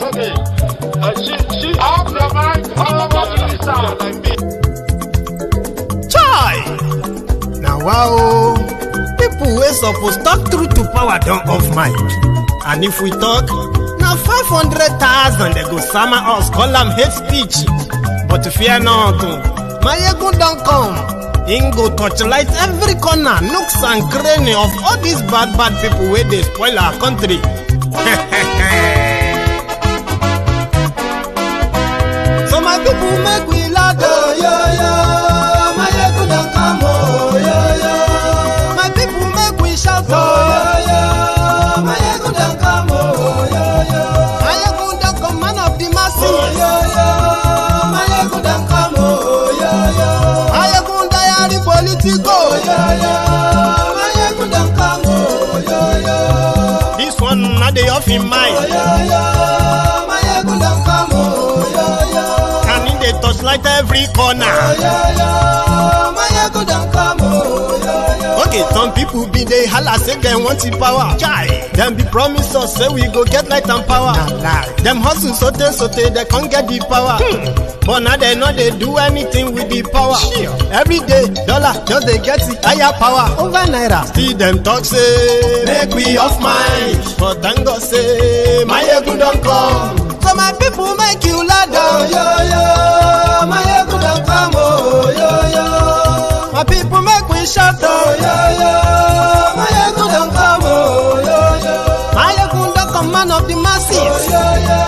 Okay. She off the mic. Like me. Chai! Now wow, people wey suppose talk truth to power don't off mic. And if we talk, now 500,000 they go summer us, call them hate speech. But fear not, Maiyegun don't come. Ingo torchlight every corner, nooks and cranny of all these bad people where they spoil our country. So my people make we laugh, oh yo yo. Maiyegun don't come, oh yo yo. My people make we shout, oh yo yo. Maiyegun don't come, oh yo yo. Maiyegun don't come, man of the masses, oh yo yo. Maiyegun don't come, oh yo yo. Maiyegun diary Politico, oh yo yo. Maiyegun don't come, oh yo yo. This one not the off in mind, oh yo yo. Maiyegun don't come, oh yo yo. And in the touchlight every corner, oh yo yo. Maiyegun don't come, oh yo yo. Okay, some people be they holla say they want the power. Chai, them be promise us say we go get light and power. Nah. Them hustle sote they can't get the power. But now they know they do anything with the power. Every day, dollar just they get the higher power over naira. Still them talk say make we off mind. But thank God say Maiyegun don't come. So my people make you laugh, oh yo yo. Maiyegun don't come, oh yo yo. My people make we shout, oh yo yo. Maiyegun don't come, oh yo yo. Maiyegun don't come, man of the masses, oh yo yo.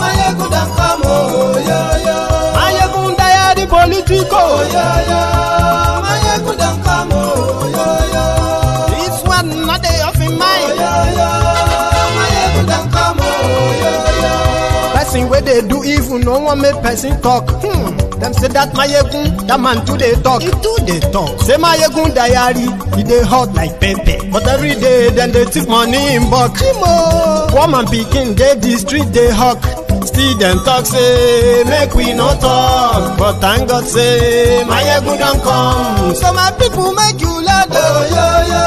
Maiyegun don't come, oh yo yo. Maiyegun diary Politico, oh yo yo. Maiyegun don't come, oh yo yo. This one not they off in mind, oh yo yo. Maiyegun don't come, oh yo yo. Person where they do evil, no one make person talk. Them say that Maiyegun, that man too they talk. He too they talk. Say Maiyegun diary, he they hot like pepper. But every day then they take money in bulk. Woman picking, they the street they hawk. Still them talk say make we no talk. But thank God say Maiyegun don't come. So my people make you laugh, oh yo yo.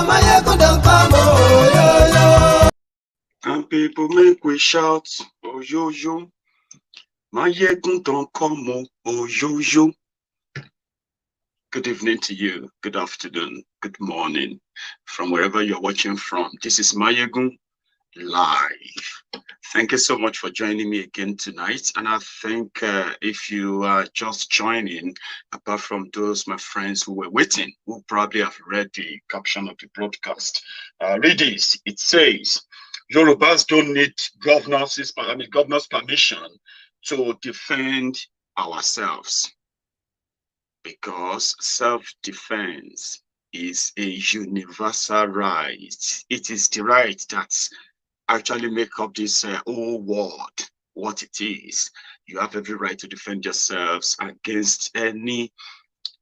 Maiyegun don't come, oh yo yo. And people make we shout, oh yo yo. Maiyegun don't come, oh yo yo. Good evening to you, good afternoon, good morning, from wherever you're watching from. This is Maiyegun Live. Thank you so much for joining me again tonight. And I think if you are just joining, apart from those my friends who were waiting, who probably have read the caption of the broadcast, read this. It says, Yorubas don't need governors' permission to defend ourselves, because self-defense is a universal right. It is the right that actually make up this whole world what it is. You have every right to defend yourselves against any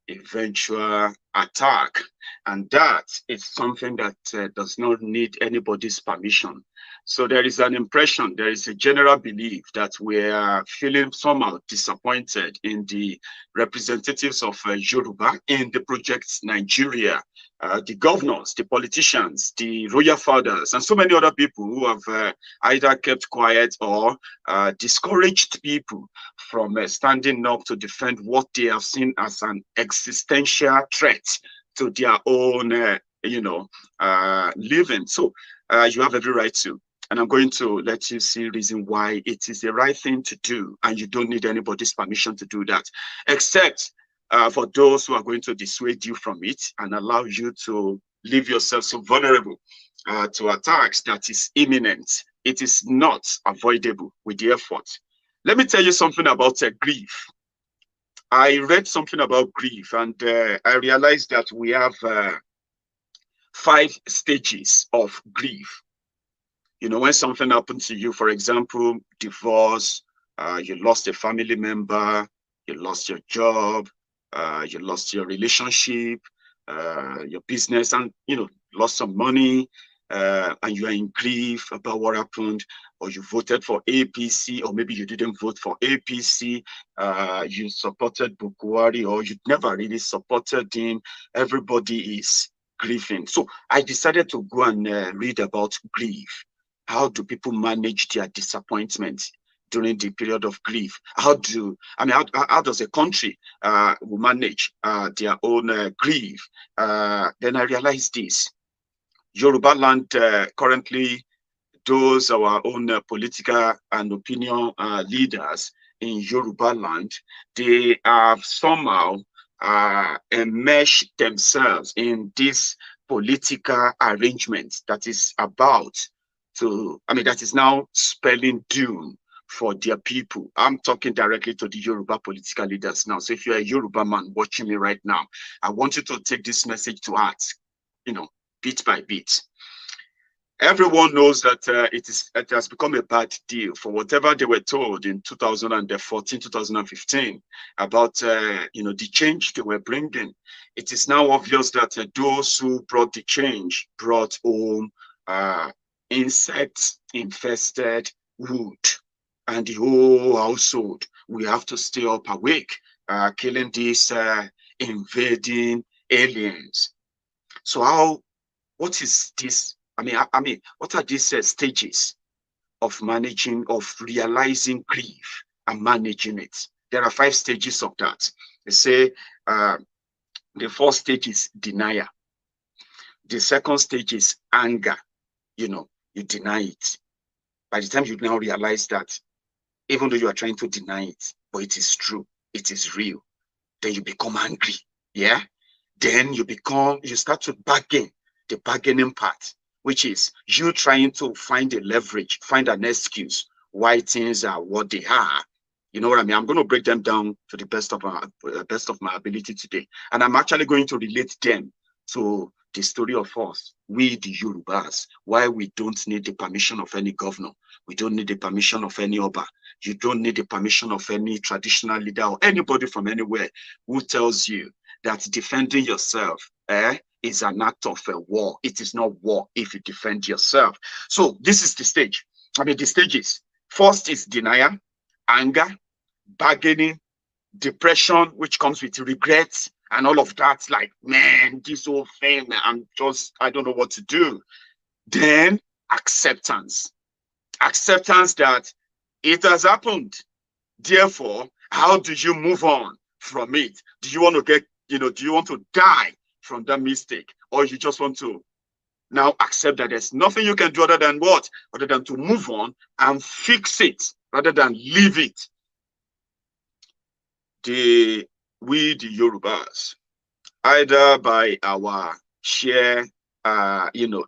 eventual attack, and that is something that does not need anybody's permission. So there is an impression, there is a general belief that we are feeling somehow disappointed in the representatives of Yoruba in the project Nigeria, the governors, the politicians, the royal fathers, and so many other people who have either kept quiet or discouraged people from standing up to defend what they have seen as an existential threat to their own, living. So you have every right to. And I'm going to let you see reason why it is the right thing to do, and you don't need anybody's permission to do that, except for those who are going to dissuade you from it and allow you to leave yourself so vulnerable to attacks that is imminent. It is not avoidable with the effort. Let me tell you something about grief. I read something about grief, and I realized that we have 5 stages of grief. You know, when something happened to you, for example, divorce, you lost a family member, you lost your job, you lost your relationship, your business, and, lost some money, and you are in grief about what happened, or you voted for APC, or maybe you didn't vote for APC, you supported Bukwari, or you never really supported him. Everybody is grieving. So I decided to go and read about grief. How do people manage their disappointment during the period of grief? How does a country manage their own grief? Then I realized this. Yoruba land currently, those our own political and opinion leaders in Yoruba land, they have somehow enmeshed themselves in this political arrangement that is about to, that is now spelling doom for their people. I'm talking directly to the Yoruba political leaders now. So if you're a Yoruba man watching me right now, I want you to take this message to heart, bit by bit. Everyone knows that it has become a bad deal for whatever they were told in 2014, 2015 about the change they were bringing. It is now obvious that those who brought the change brought home insects infested wood, and the whole household we have to stay up awake, killing these invading aliens. So what is this? What are these stages of realizing grief and managing it? There are 5 stages of that. They say the first stage is denial. The second stage is anger. You deny it. By the time you now realize that, even though you are trying to deny it, but it is true, it is real, then you become angry. Yeah. Then you start to bargain, the bargaining part, which is you trying to find a leverage, find an excuse why things are what they are. You know what I mean? I'm going to break them down to the best of my ability today. And I'm actually going to relate them to the story of us, we the Yorubas, why we don't need the permission of any governor. We don't need the permission of any Oba. You don't need the permission of any traditional leader or anybody from anywhere who tells you that defending yourself is an act of a war. It is not war if you defend yourself. So this is the stage. The stages. First is denial, anger, bargaining, depression, which comes with regrets and all of that. Like, man, this whole thing, I don't know what to do. Then acceptance. Acceptance that it has happened. Therefore, how do you move on from it? Do you want to do you want to die from that mistake, or you just want to now accept that there's nothing you can do other than what? Other than to move on and fix it rather than leave it. We the Yorubas, either by our sheer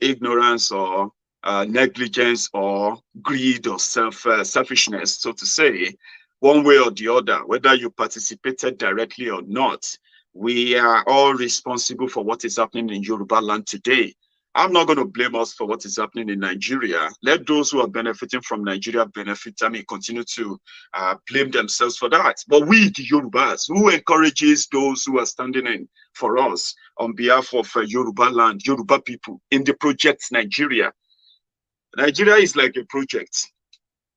ignorance or negligence or greed or selfishness, so to say, one way or the other, whether you participated directly or not, we are all responsible for what is happening in Yoruba land today. I'm not going to blame us for what is happening in Nigeria. Let those who are benefiting from Nigeria continue to blame themselves for that. But we, the Yorubas, who encourages those who are standing in for us on behalf of Yoruba land, Yoruba people in the project Nigeria. Nigeria is like a project.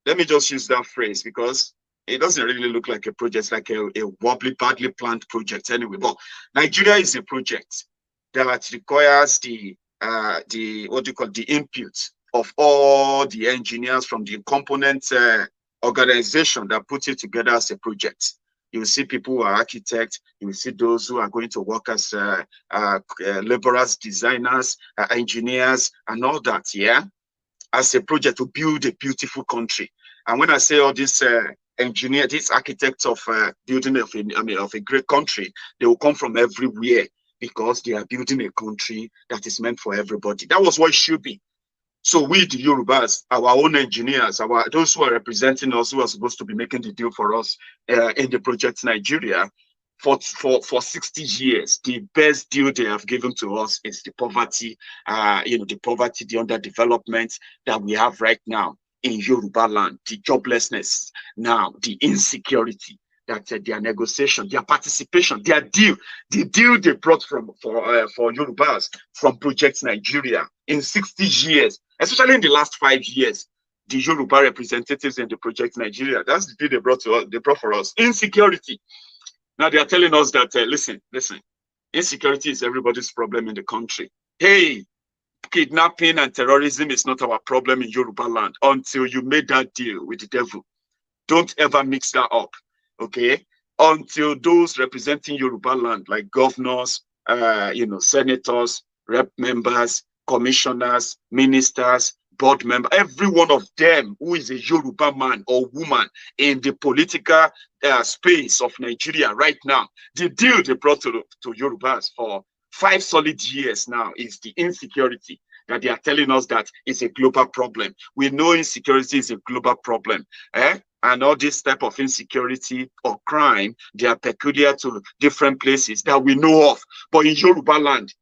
Let me just use that phrase because it doesn't really look like a project. It's like a wobbly, badly planned project anyway. But Nigeria is a project that requires the input of all the engineers from the component organization that put it together as a project. You will see people who are architects. You will see those who are going to work as laborers, designers, engineers, and all that. Yeah, as a project to build a beautiful country. And when I say all this these architects of building of a great country, they will come from everywhere because they are building a country that is meant for everybody. That was what it should be. So we, the Yorubas, our own engineers, those who are representing us, who are supposed to be making the deal for us in the project Nigeria, for 60 years, the best deal they have given to us is the poverty, the underdevelopment that we have right now in Yoruba land, the joblessness now, the insecurity, that their negotiation, their participation, their deal, the deal they brought for Yorubas from Project Nigeria in 60 years, especially in the last 5 years, the Yoruba representatives in the Project Nigeria, that's the deal they brought for us. Insecurity. Now they are telling us that, listen, insecurity is everybody's problem in the country. Hey, kidnapping and terrorism is not our problem in Yoruba land until you made that deal with the devil. Don't ever mix that up, okay? Until those representing Yoruba land, like governors, senators, rep members, commissioners, ministers, board member, every one of them who is a Yoruba man or woman in the political space of Nigeria right now, the deal they brought to Yorubas for 5 solid years now is the insecurity that they are telling us that is a global problem. We know insecurity is a global problem. And all this type of insecurity or crime, they are peculiar to different places that we know of. But in Yoruba land,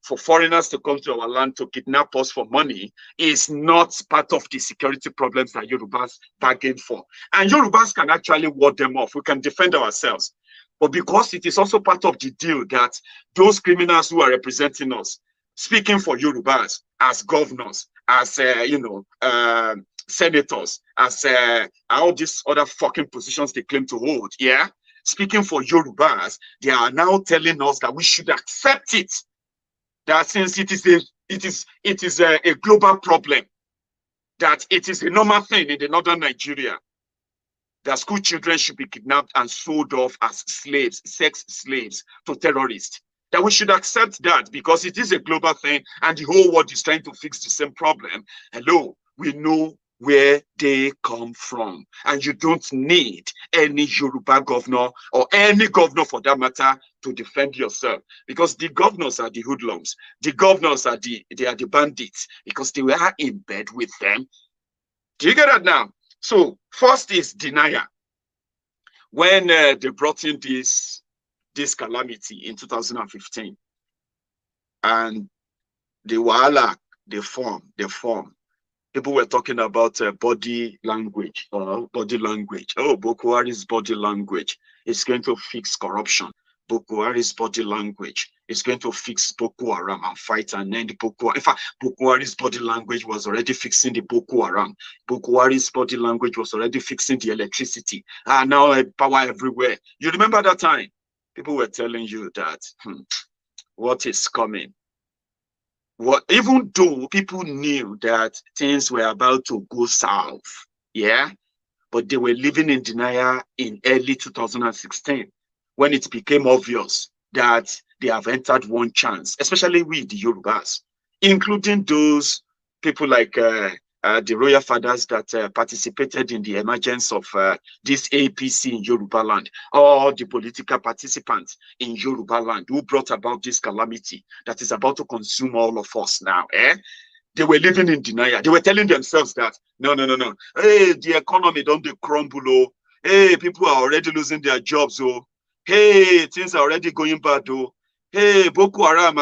for foreigners to come to our land to kidnap us for money is not part of the security problems that Yorubas bargain for. And Yorubas can actually ward them off. We can defend ourselves. But because it is also part of the deal that those criminals who are representing us, speaking for Yorubas as governors, as senators, as all these other fucking positions they claim to hold, speaking for Yorubas, they are now telling us that we should accept it. That since it is a global problem, that it is a normal thing in the northern Nigeria, that school children should be kidnapped and sold off as slaves, sex slaves to terrorists. That we should accept that because it is a global thing and the whole world is trying to fix the same problem. Hello, we know where they come from. And you don't need any Yoruba governor or any governor for that matter to defend yourself, because the governors are the hoodlums. The governors are the bandits because they were in bed with them. Do you get that now? So first is denial. When they brought in this calamity in 2015, and the wahala, they form. People were talking about body language. Oh, Boko Haram's body language is going to fix corruption. Boko Haram's body language is going to fix Boko Haram and fight and end Boko Haram. In fact, Boko Haram's body language was already fixing the Boko Haram. Boko Haram's body language was already fixing the electricity. And now power everywhere. You remember that time? People were telling you that what is coming. Even though people knew that things were about to go south, but they were living in denial in early 2016 when it became obvious that they have entered one chance, especially we, the Yorubas, including those people like the royal fathers that participated in the emergence of this APC in Yoruba land, or the political participants in Yoruba land who brought about this calamity that is about to consume all of us now. They were living in denial. They were telling themselves that, no. Hey, the economy don't crumble. Oh. Hey, people are already losing their jobs. Oh. Hey, things are already going bad. Oh. Hey, Boko Haram,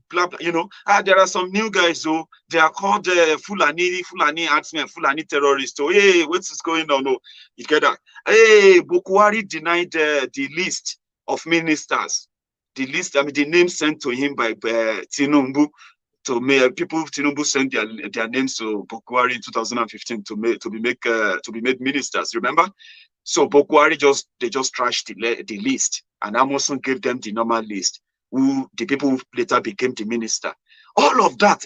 blah, blah, there are some new guys, though. They are called Fulani herdsmen, Fulani terrorists. So, hey, what's going on? Oh, you get that? Hey, Boko Haram denied the list of ministers. The list, the name sent to him by Tinubu. Tinubu sent their names to Boko Haram in 2015 to be made ministers. Remember? So Boko Haram they just trashed the list, and Amoson gave them the normal list. The people who later became the minister. All of that,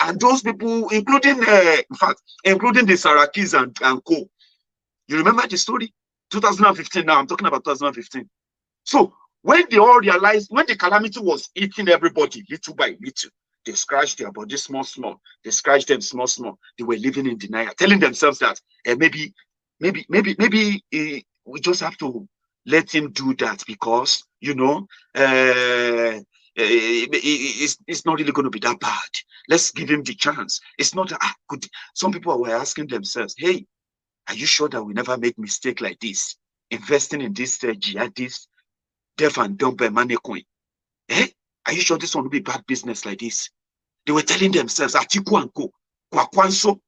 and those people, including the Sarakis and co. You remember the story? 2015 now, I'm talking about 2015. So when they all realized, when the calamity was eating everybody little by little, they scratched their body small. They scratched them small. They were living in denial, telling themselves that maybe we just have to let him do that because, it's not really going to be that bad. Let's give him the chance. It's not good. Some people were asking themselves, hey, are you sure that we never make mistake like this? Investing in this jihadist, deaf and dumb money coin. Are you sure this one will be bad business like this? They were telling themselves, Atiku and Co, Kwakwanso,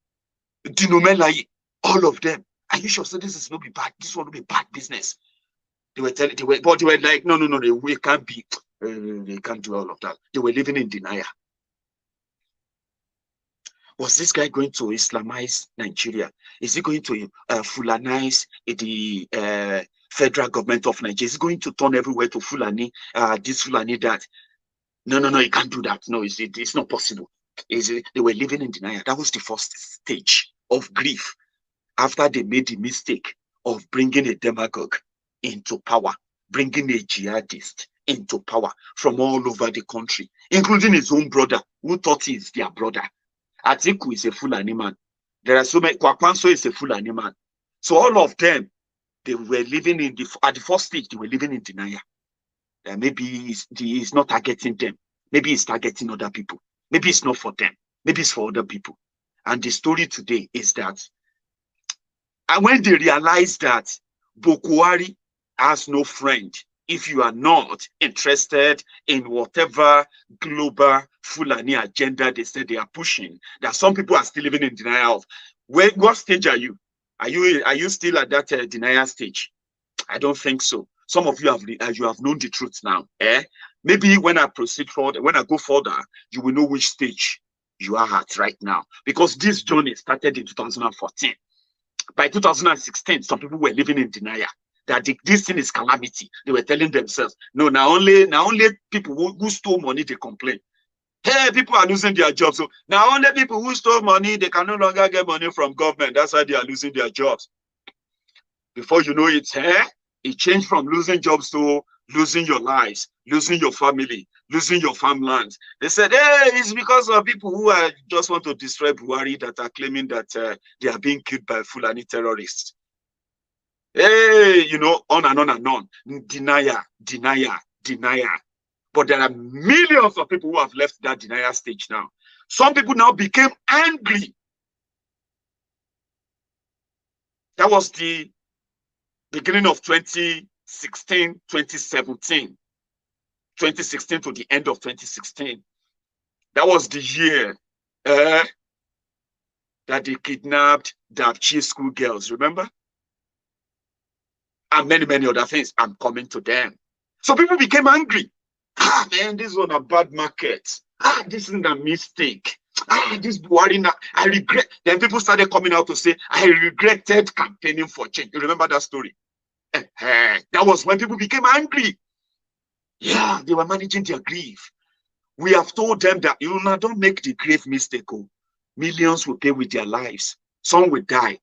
Dinomelaye, all of them. Are you sure so this is not be bad? This one will be bad business. They were like, no, we can't be. They can't do all of that. They were living in denial. Was this guy going to Islamize Nigeria? Is he going to Fulanize the federal government of Nigeria? Is he going to turn everywhere to Fulani, this Fulani, that? No, he can't do that. No, it's not possible. They were living in denial. That was the first stage of grief after they made the mistake of bringing a demagogue into power, bringing a jihadist into power from all over the country, including his own brother, who thought he is their brother. Atiku is a Fulani man. There are so many. Kwakwanso is a Fulani man. So all of them, they were living in at the first stage, they were living in denial. Maybe he's not targeting them. Maybe he's targeting other people. Maybe it's not for them. Maybe it's for other people. And the story today is that, and when they realize that Bokuwari has no friend, if you are not interested in whatever global Fulani agenda they say they are pushing, that some people are still living in denial of. What stage are you? Are you still at that denial stage? I don't think so. Some of you have known the truth now. Maybe when I proceed further, when I go further, you will know which stage you are at right now. Because this journey started in 2014. By 2016, some people were living in denial that this thing is calamity. They were telling themselves, no, now only people who stole money, they complain. Hey, people are losing their jobs. So now only people who stole money, they can no longer get money from government. That's why they are losing their jobs. Before you know it, it changed from losing jobs to losing your lives, losing your family, losing your farmlands. They said, hey, it's because of people who just want to destroy Buhari that are claiming that they are being killed by Fulani terrorists. Hey, you know, on and on and on. Denial. But there are millions of people who have left that denial stage now. Some people now became angry. That was the beginning of 2016, 2017. 2016 to the end of 2016. That was the year that they kidnapped the Dapchi school girls, remember? And many, many other things. I'm coming to them. So people became angry. Ah, man, this was a bad market. Ah, this is a mistake. Ah, this Buhari, I regret. Then people started coming out to say, I regretted campaigning for change. You remember that story? That was when people became angry. Yeah, they were managing their grief. We have told them that, you know, don't make the grave mistake. Oh. Millions will pay with their lives. Some will die.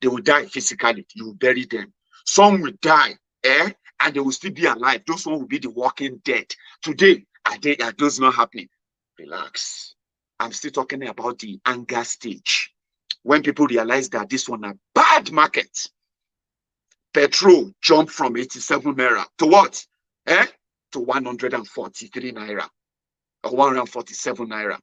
They will die physically. You will bury them. Some will die, and they will still be alive. Those one will be the walking dead. Today, are those not happening? Relax. I'm still talking about the anger stage. When people realize that this one a bad market, petrol jumped from 87 naira to what? To 143 naira or 147 naira.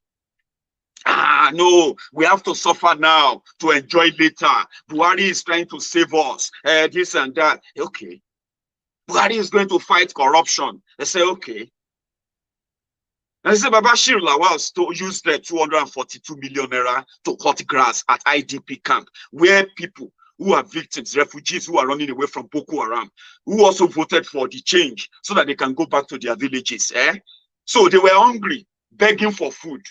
Ah, no, we have to suffer now to enjoy later. Buhari is trying to save us, this and that. Okay. Buhari is going to fight corruption. They say, okay. And they say, Babashir Lawal used the 242 million naira to cut grass at IDP camp, where people who are victims, refugees who are running away from Boko Haram, who also voted for the change so that they can go back to their villages. So they were hungry, begging for food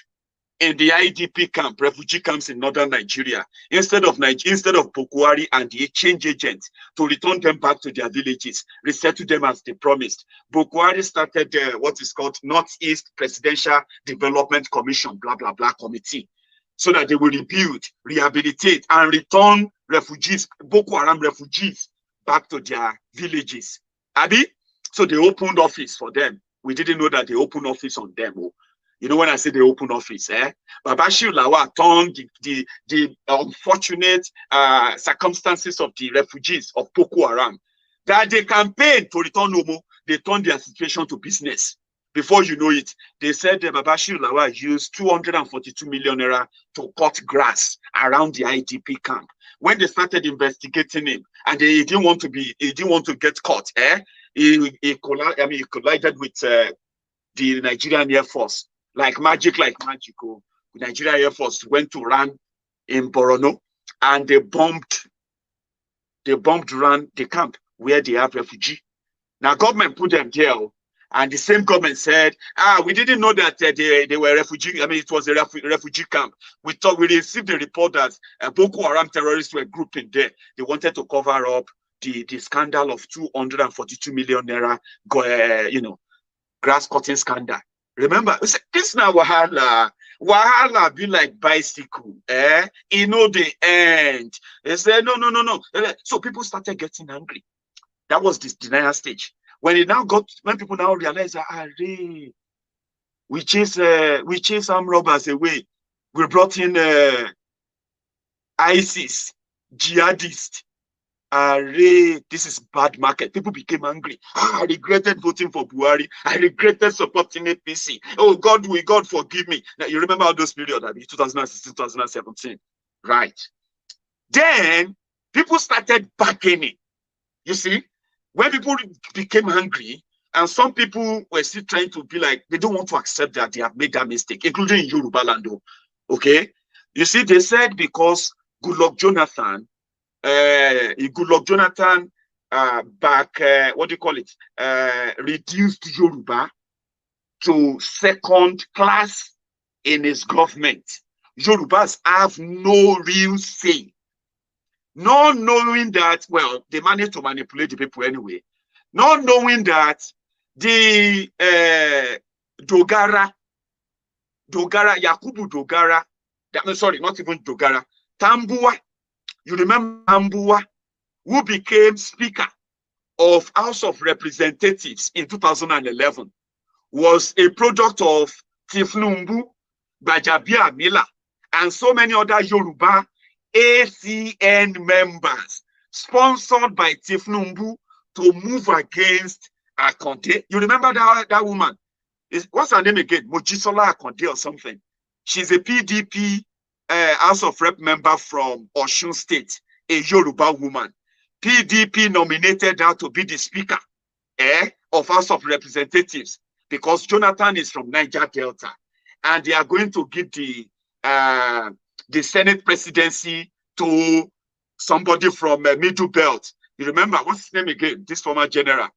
in the IDP camp, refugee camps in northern Nigeria, instead of Bokuwari and the exchange agents to return them back to their villages, resettle them as they promised. Bokuwari started what is called Northeast Presidential Development Commission, blah, blah, blah, committee, so that they will rebuild, rehabilitate, and return refugees, Boko Haram refugees, back to their villages. Abi? So they opened office for them. We didn't know that they opened office on them. Oh. You know, when I say they open office, Babashir Lawal turned the unfortunate circumstances of the refugees of Boko Haram, that they campaigned to return Omo, they turned their situation to business. Before you know it, they said that Babashir Lawal used 242 million naira to cut grass around the IDP camp. When they started investigating him, and he didn't want to get caught, he collided with the Nigerian Air Force. Like magic. Oh. The Nigerian Air Force went to run in Borno, and they bombed around the camp where they have refugee. Now government put them there, and the same government said, we didn't know that they were refugee. I mean, it was a refugee camp. We received the report that Boko Haram terrorists were grouped in there. They wanted to cover up the scandal of 242 million naira, grass cutting scandal. Remember, this now Wahala. Wahala be like bicycle, you know the end. They say no. So people started getting angry. That was this denial stage. When people now realize that we chase armed robbers away. We brought in ISIS, jihadists. This is bad market. People became angry. I regretted voting for Buhari. I regretted supporting APC. Oh God, God forgive me. Now you remember all those periods, 2016, 2017, right? Then people started bargaining. You see, when people became angry, and some people were still trying to be like, they don't want to accept that they have made that mistake, including in Yoruba land. Okay, you see, they said because Goodluck Jonathan reduced Yoruba to second class in his government. Yorubas have no real say. Not knowing that, well, they managed to manipulate the people anyway. Not knowing that the Yakubu Dogara, sorry, not even Dogara, Tambua, you remember Tambua, who became Speaker of House of Representatives in 2011, was a product of Tifnumbu, Bajabia Mila, and so many other Yoruba ACN members, sponsored by Tifnumbu to move against Akonde. You remember that woman? What's her name again? Mojisola Akonde or something. She's a PDP House of Rep member from Osun State, a Yoruba woman. PDP nominated her to be the Speaker of House of Representatives because Jonathan is from Niger Delta, and they are going to give the Senate presidency to somebody from Middle Belt. You remember, what's his name again? This former general.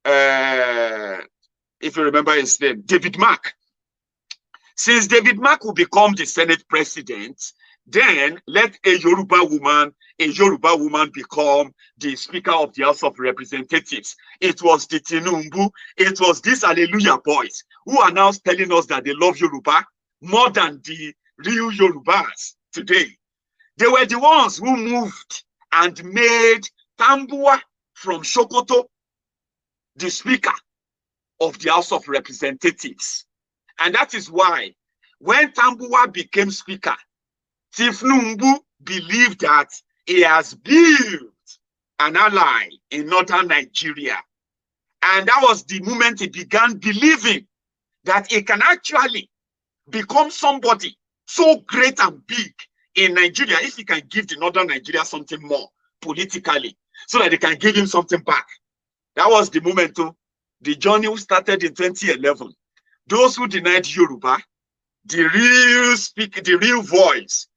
If you remember his name, David Mark. Since David Mark will become the Senate president, then let a Yoruba woman become the Speaker of the House of Representatives. It was the Tinumbu, it was these Hallelujah boys who are now telling us that they love Yoruba more than the real Yorubas today. They were the ones who moved and made Tambua from Sokoto the Speaker of the House of Representatives. And that is why when Tambua became Speaker, Tifnumbu believed that he has built an ally in northern Nigeria. And that was the moment he began believing that he can actually become somebody so great and big in Nigeria if he can give the northern Nigeria something more politically, so that they can give him something back. That was the moment too. The journey started in 2011. Those who denied Yoruba, the real voice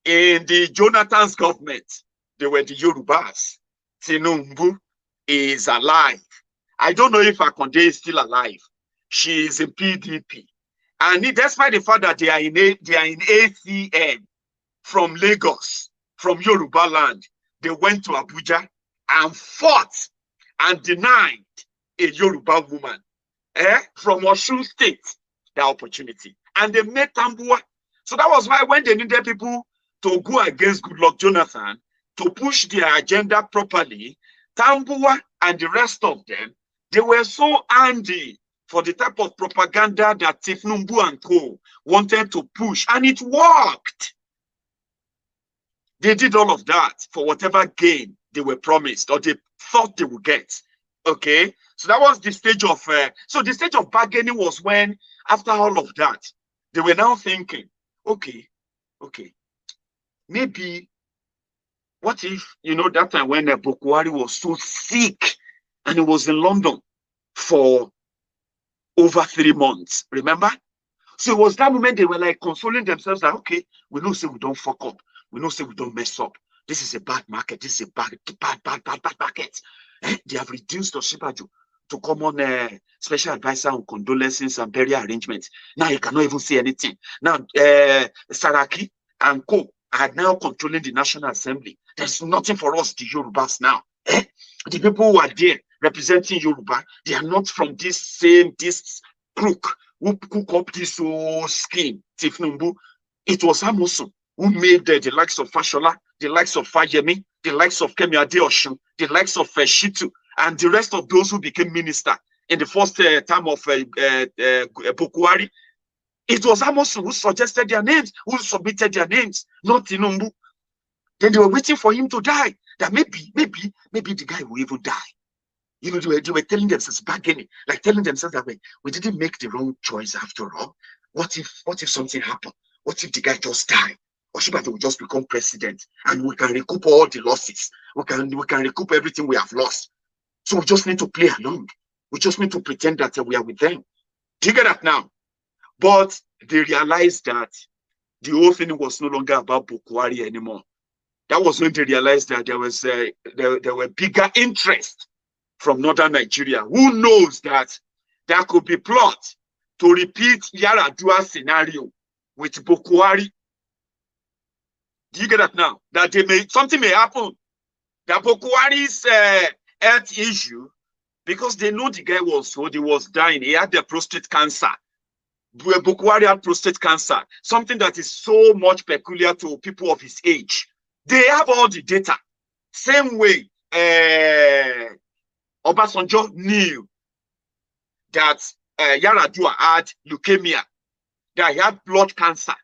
in the Jonathan's government, they were the Yorubas. Tinumbu is alive. I don't know if Akonde is still alive. She is in PDP. And despite the fact that they are in ACN from Lagos, from Yoruba land, they went to Abuja and fought and denied a Yoruba woman from Osun State the opportunity. And they made Tambua. So that was why when they needed people to go against Goodluck Jonathan, to push their agenda properly, Tambua and the rest of them, they were so handy for the type of propaganda that Tifnumbu and co wanted to push. And it worked. They did all of that for whatever gain they were promised or they thought they would get. Okay, so that was the stage of so the stage of bargaining was when, after all of that, they were now thinking, okay, maybe what if, you know, that time when Bokwari was so sick and he was in London for over 3 months, remember? So it was that moment they were like consoling themselves that, okay, we know say we don't fuck up, we know say we don't mess up. This is a bad market, this is a bad market. They have reduced Oshibaju to common special advisor on condolences and burial arrangements. Now he cannot even say anything. Now Saraki and co are now controlling the National Assembly. There's nothing for us, the Yorubas now. The people who are there representing Yoruba, they are not from this crook who cook up this whole scheme Tifnumbu, it was Amosun who made the likes of Fashola, the likes of Fayemi, the likes of Kemi Adeosun, the likes of Shitu, and the rest of those who became minister in the first time of Bokuwari. It was Amosun who suggested their names, who submitted their names, not Tinubu. Then they were waiting for him to die. That maybe the guy will even die. You know, they were telling themselves, bargaining, like telling themselves that we didn't make the wrong choice after all. What if something happened? What if the guy just died? Or Shibata will just become president and we can recoup all the losses. We can recoup everything we have lost. So we just need to play along. We just need to pretend that we are with them. Do you get that now? But they realized that the whole thing was no longer about Bokuwari anymore. That was when they realized that there were bigger interests from northern Nigeria. Who knows that there could be plot to repeat Yaradua scenario with Bokuwari? Do you get that now? That something may happen. That Bokuwari's health issue, because they know the guy was dying. He had the prostate cancer. Bokuwari had prostate cancer, something that is so much peculiar to people of his age. They have all the data. Same way, Obasanjo knew that Yaradua had leukemia, that he had blood cancer,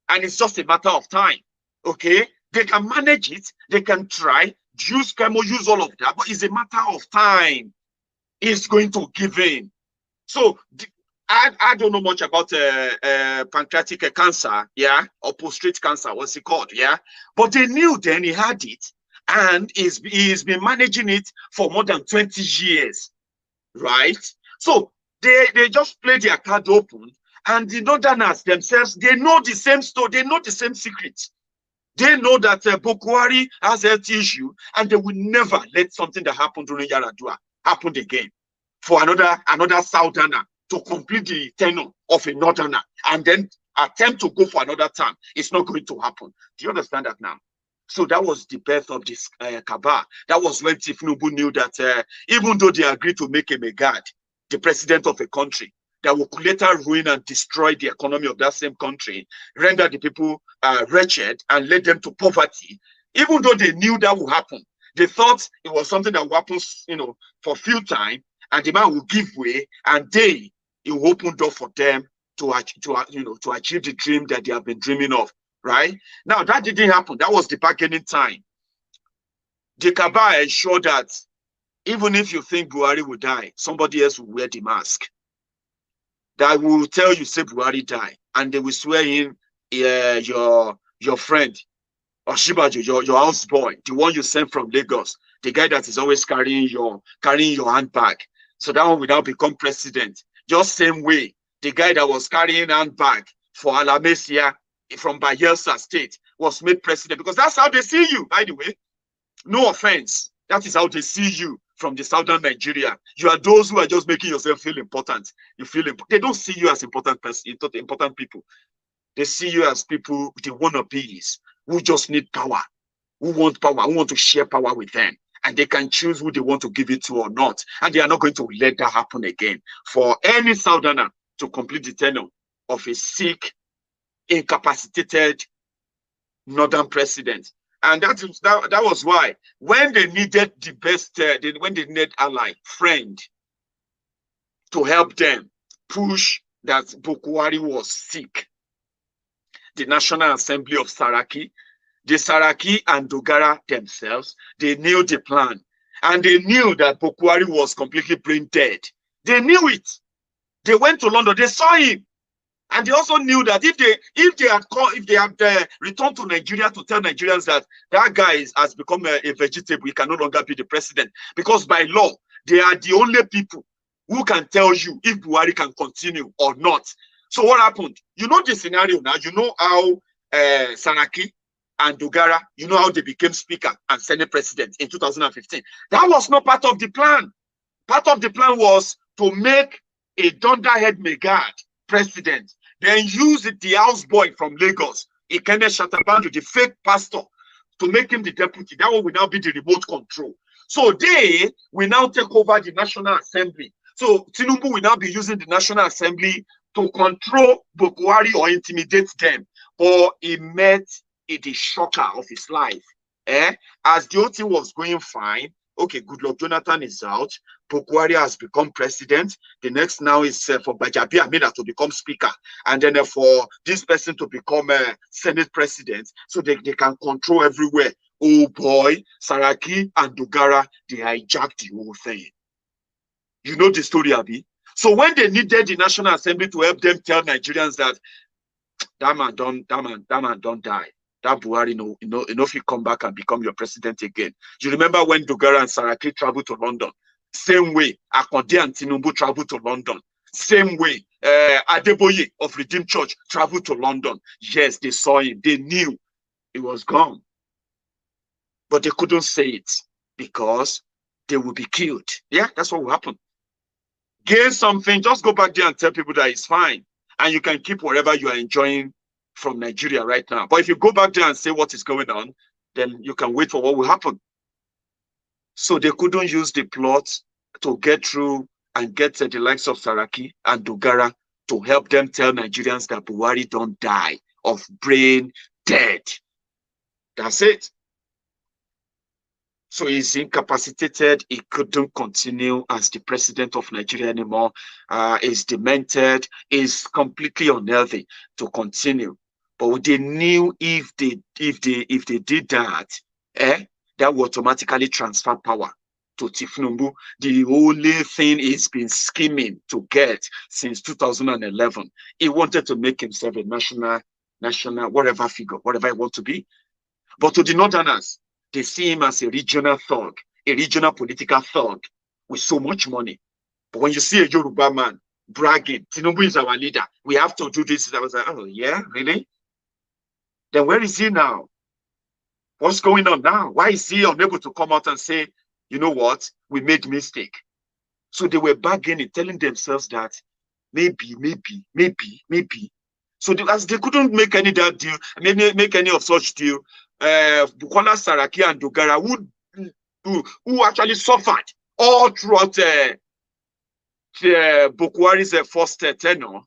and it's just a matter of time. Okay, they can manage it, they can try, use chemo, use all of that, but it's a matter of time. It's going to give in. So I don't know much about pancreatic cancer, yeah, or prostate cancer, what's it called, yeah. But they knew then he had it, and he's been managing it for more than 20 years, right? So they just play their card open, and the northerners themselves, they know the same story, they know the same secrets. They know that Bokuwari has a health issue, and they will never let something that happened during Yaradua happen again for another southerner to complete the tenure of a northerner and then attempt to go for another term. It's not going to happen. Do you understand that now? So that was the birth of this cabal. That was when Tifnubu knew that even though they agreed to make him a guard, the president of a country, that will later ruin and destroy the economy of that same country, render the people wretched and lead them to poverty. Even though they knew that would happen, they thought it was something that would happen, you know, for a few time, and the man will give way, and it will open door for them to achieve the dream that they have been dreaming of. Right now, that didn't happen. That was the bargaining time. The cabal ensured that even if you think Buhari will die, somebody else will wear the mask. That will tell you, say Buhari die, and they will swear in your friend, Oshibajo, your houseboy, the one you sent from Lagos, the guy that is always carrying your handbag. So that one will now become president. Just same way, the guy that was carrying handbag for Alamesia from Bayelsa State was made president, because that's how they see you, by the way. No offense. That is how they see you from the southern Nigeria. You are those who are just making yourself feel important. You feel important. They don't see you as important people. They see you as people, the wannabes, who just need power, who want to share power with them. And they can choose who they want to give it to or not. And they are not going to let that happen again for any southerner to complete the tenure of a sick, incapacitated northern president. And that was why when they needed the best, when they needed ally, friend, to help them push that Bokuwari was sick, the National Assembly of Saraki, the Saraki and Dogara themselves, they knew the plan. And they knew that Bokuwari was completely brain dead. They knew it. They went to London, they saw him. And they also knew that if they had returned to Nigeria to tell Nigerians that that guy has become a vegetable, he can no longer be the president. Because by law, they are the only people who can tell you if Buhari can continue or not. So what happened? You know the scenario now. You know how Saraki and Dogara, you know how they became speaker and Senate president in 2015. That was not part of the plan. Part of the plan was to make a dunderhead Megad president, then use the houseboy from Lagos, Ikene Shatabandu, the fake pastor, to make him the deputy. That one will now be the remote control. So they will now take over the National Assembly. So Tinubu will now be using the National Assembly to control Buhari or intimidate them, but he met the shocker of his life. As the whole thing was going fine, okay, Goodluck Jonathan is out, Buhari has become president. The next now is for Bajabi Amina to become speaker, and then for this person to become Senate president, so they can control everywhere. Oh boy, Saraki and Dogara, they hijacked the whole thing. You know the story, Abi. So when they needed the National Assembly to help them tell Nigerians that man don't die, that Buhari if you come back and become your president again. You remember when Dogara and Saraki traveled to London? Same way, Akonde and Tinubu traveled to London. Same way, Adeboye of Redeemed Church traveled to London. Yes, they saw him. They knew he was gone. But they couldn't say it because they will be killed. Yeah, that's what will happen. Gain something, just go back there and tell people that it's fine. And you can keep whatever you are enjoying from Nigeria right now. But if you go back there and say what is going on, then you can wait for what will happen. So they couldn't use the plot to get through and get the likes of Saraki and Dogara to help them tell Nigerians that Buhari don't die of brain dead. That's it. So he's incapacitated. He couldn't continue as the president of Nigeria anymore. He's demented. He's completely unhealthy to continue. But they knew if they did that, that would automatically transfer power to Tifnumbu. The only thing he's been scheming to get since 2011. He wanted to make himself a national whatever figure, whatever he wants to be. But to the Northerners, they see him as a regional thug, a regional political thug with so much money. But when you see a Yoruba man bragging, Tinubu is our leader, we have to do this, I was like, oh yeah, really? Then where is he now? What's going on now? Why is he unable to come out and say, you know what, we made mistake? So they were bargaining, telling themselves that maybe. So as they couldn't make any that deal, make any of such deal, Bukola Saraki and Dogara, who actually suffered all throughout Buhari's first tenure,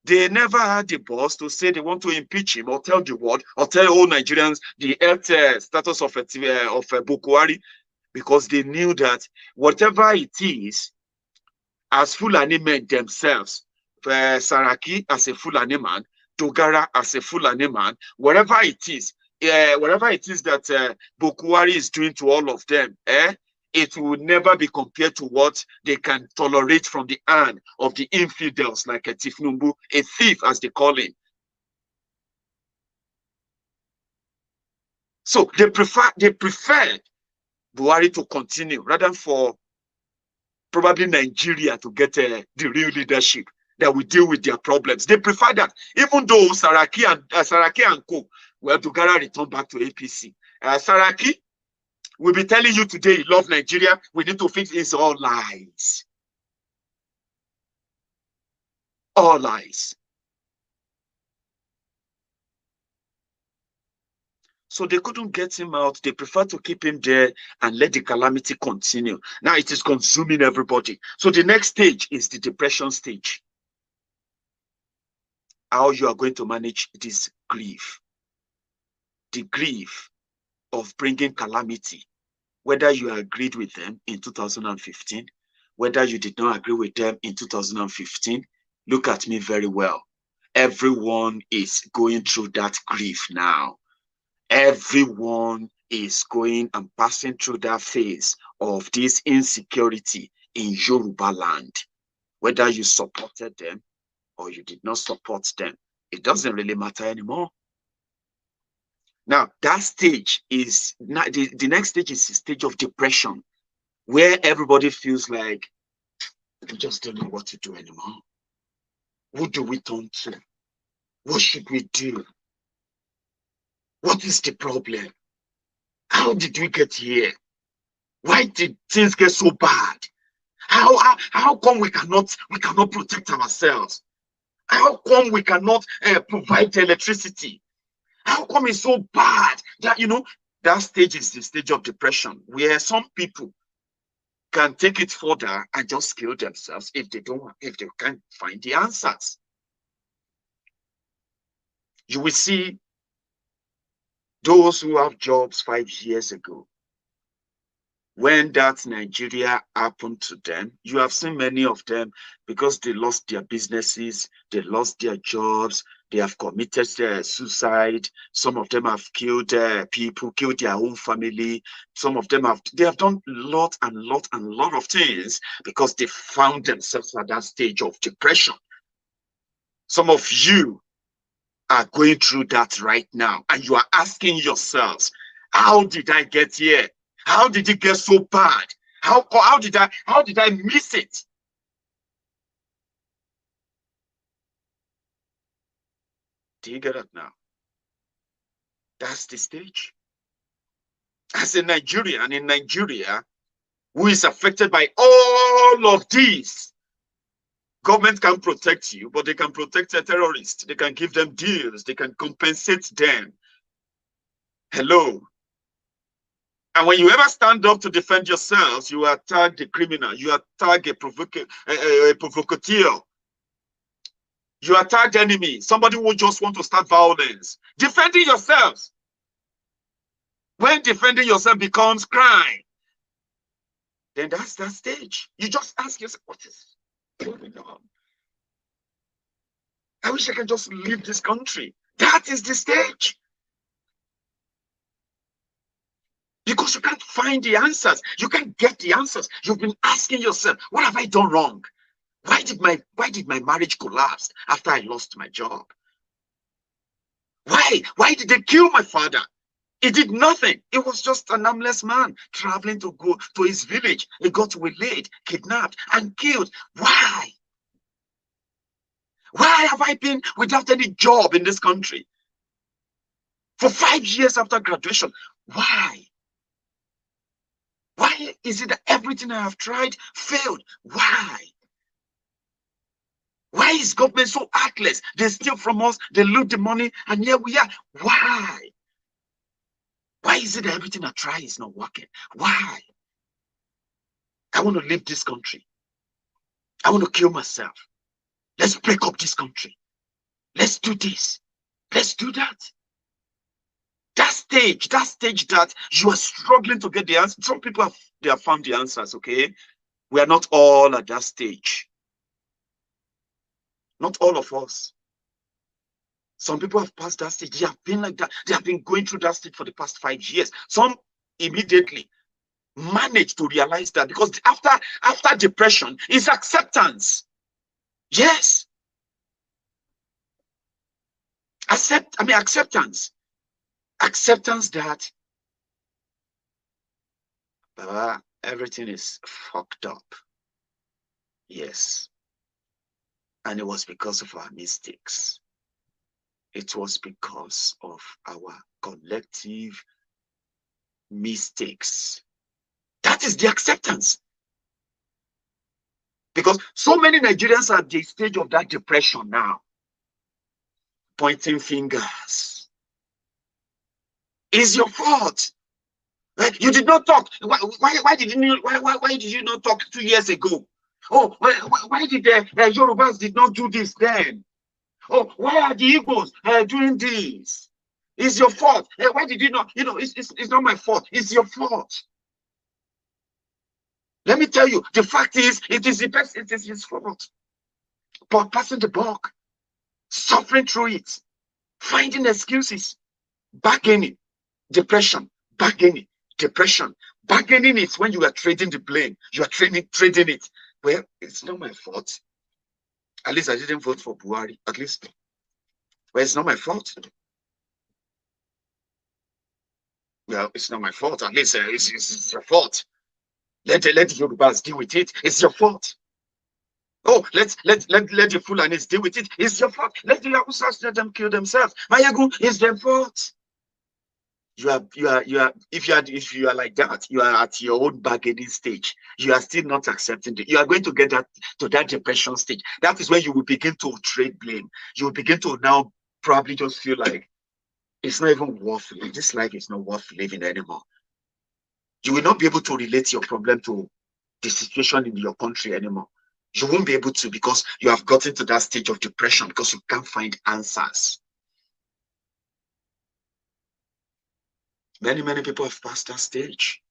they never had the balls to say they want to impeach him or tell the world or tell all Nigerians the health status of Buhari, because they knew that whatever it is, as Fulani men themselves, Saraki as a Fulani man, Dogara as a Fulani man, whatever it is that Buhari is doing to all of them, it will never be compared to what they can tolerate from the hand of the infidels like a Tifnumbu, a thief as they call him. So they preferred Buhari to continue rather than for probably Nigeria to get the real leadership that will deal with their problems. They prefer that, even though Saraki and co, well, Dogara return back to APC. Saraki will be telling you today he loves Nigeria. We need to fix it. It's all lies. All lies. So they couldn't get him out. They prefer to keep him there and let the calamity continue. Now it is consuming everybody. So the next stage is the depression stage. How you are going to manage this grief. The grief of bringing calamity. Whether you agreed with them in 2015, whether you did not agree with them in 2015, look at me very well. Everyone is going through that grief now. Everyone is going and passing through that phase of this insecurity in Yoruba land. Whether you supported them or you did not support them, it doesn't really matter anymore. Now, that stage is, the next stage is the stage of depression, where everybody feels like, we just don't know what to do anymore. Who do we turn to? What should we do? What is the problem? How did we get here? Why did things get so bad? How come we cannot protect ourselves? How come we cannot provide electricity? How come it's so bad that, that stage is the stage of depression, where some people, can take it further and just kill themselves if they can't find the answers. You will see those who have jobs 5 years ago. When that Nigeria happened to them, you have seen many of them, because they lost their businesses, they lost their jobs, they have committed suicide. Some of them have killed people, killed their own family. Some of them have done lot of things because they found themselves at that stage of depression. Some of you are going through that right now, and you are asking yourselves, how did I get here? How did it get so bad? How did I miss it? Do you get it now? That's the stage. As a Nigerian in Nigeria, who is affected by all of these, government can protect you, but they can protect a terrorist. They can give them deals. They can compensate them. Hello. And when you ever stand up to defend yourselves, you attack the criminal. You attack a provocateur. You attack the enemy. Somebody who just want to start violence. Defending yourselves. When defending yourself becomes crime, then that's that stage. You just ask yourself, what is going on? I wish I could just leave this country. That is the stage. Because you can't find the answers. You can't get the answers. You've been asking yourself, what have I done wrong? Why did my marriage collapse after I lost my job? Why did they kill my father? He did nothing. He was just an armless man traveling to go to his village. He got waylaid, kidnapped, and killed. Why? Why have I been without any job in this country? For 5 years after graduation. Why? Why is it that everything I have tried failed? Why? Why is government so heartless? They steal from us, they loot the money, and here we are. Why? Why is it that everything I try is not working? Why? I want to leave this country. I want to kill myself. Let's break up this country. Let's do this. Let's do that. That stage that you are struggling to get the answer. Some people have found the answers, okay? We are not all at that stage. Not all of us. Some people have passed that stage. They have been like that. They have been going through that stage for the past 5 years. Some immediately managed to realize that, because after depression is acceptance. Yes. Acceptance. Acceptance that everything is fucked up. Yes. And it was because of our mistakes. It was because of our collective mistakes. That is the acceptance. Because so many Nigerians are at the stage of that depression now, pointing fingers. It's your fault. You did not talk. Why did you not talk 2 years ago? Oh, why did the Yorubas did not do this then? Oh, why are the Igbos doing this? It's your fault. Why did you not? It's not my fault. It's your fault. Let me tell you, the fact is, it is his fault. But passing the buck, suffering through it, finding excuses, bargaining, depression, bargaining, depression. Bargaining is when you are trading the blame. You are trading it. Well, it's not my fault. At least I didn't vote for Buhari. At least. Well, it's not my fault. Well, it's not my fault. At least it's your fault. Let the Yorubas deal with it. It's your fault. Oh, let the Fulanis deal with it. It's your fault. Let the Hausas let them kill themselves. Maiyegun, it's their fault. You are if you are like that, you are at your own bargaining stage. You are still not accepting it. You are going to get to that depression stage. That is when you will begin to trade blame. You will begin to now probably just feel like it's not even worth living. This life is not worth living anymore. You will not be able to relate your problem to the situation in your country anymore. You won't be able to, because you have gotten to that stage of depression because you can't find answers. Many people have passed that stage.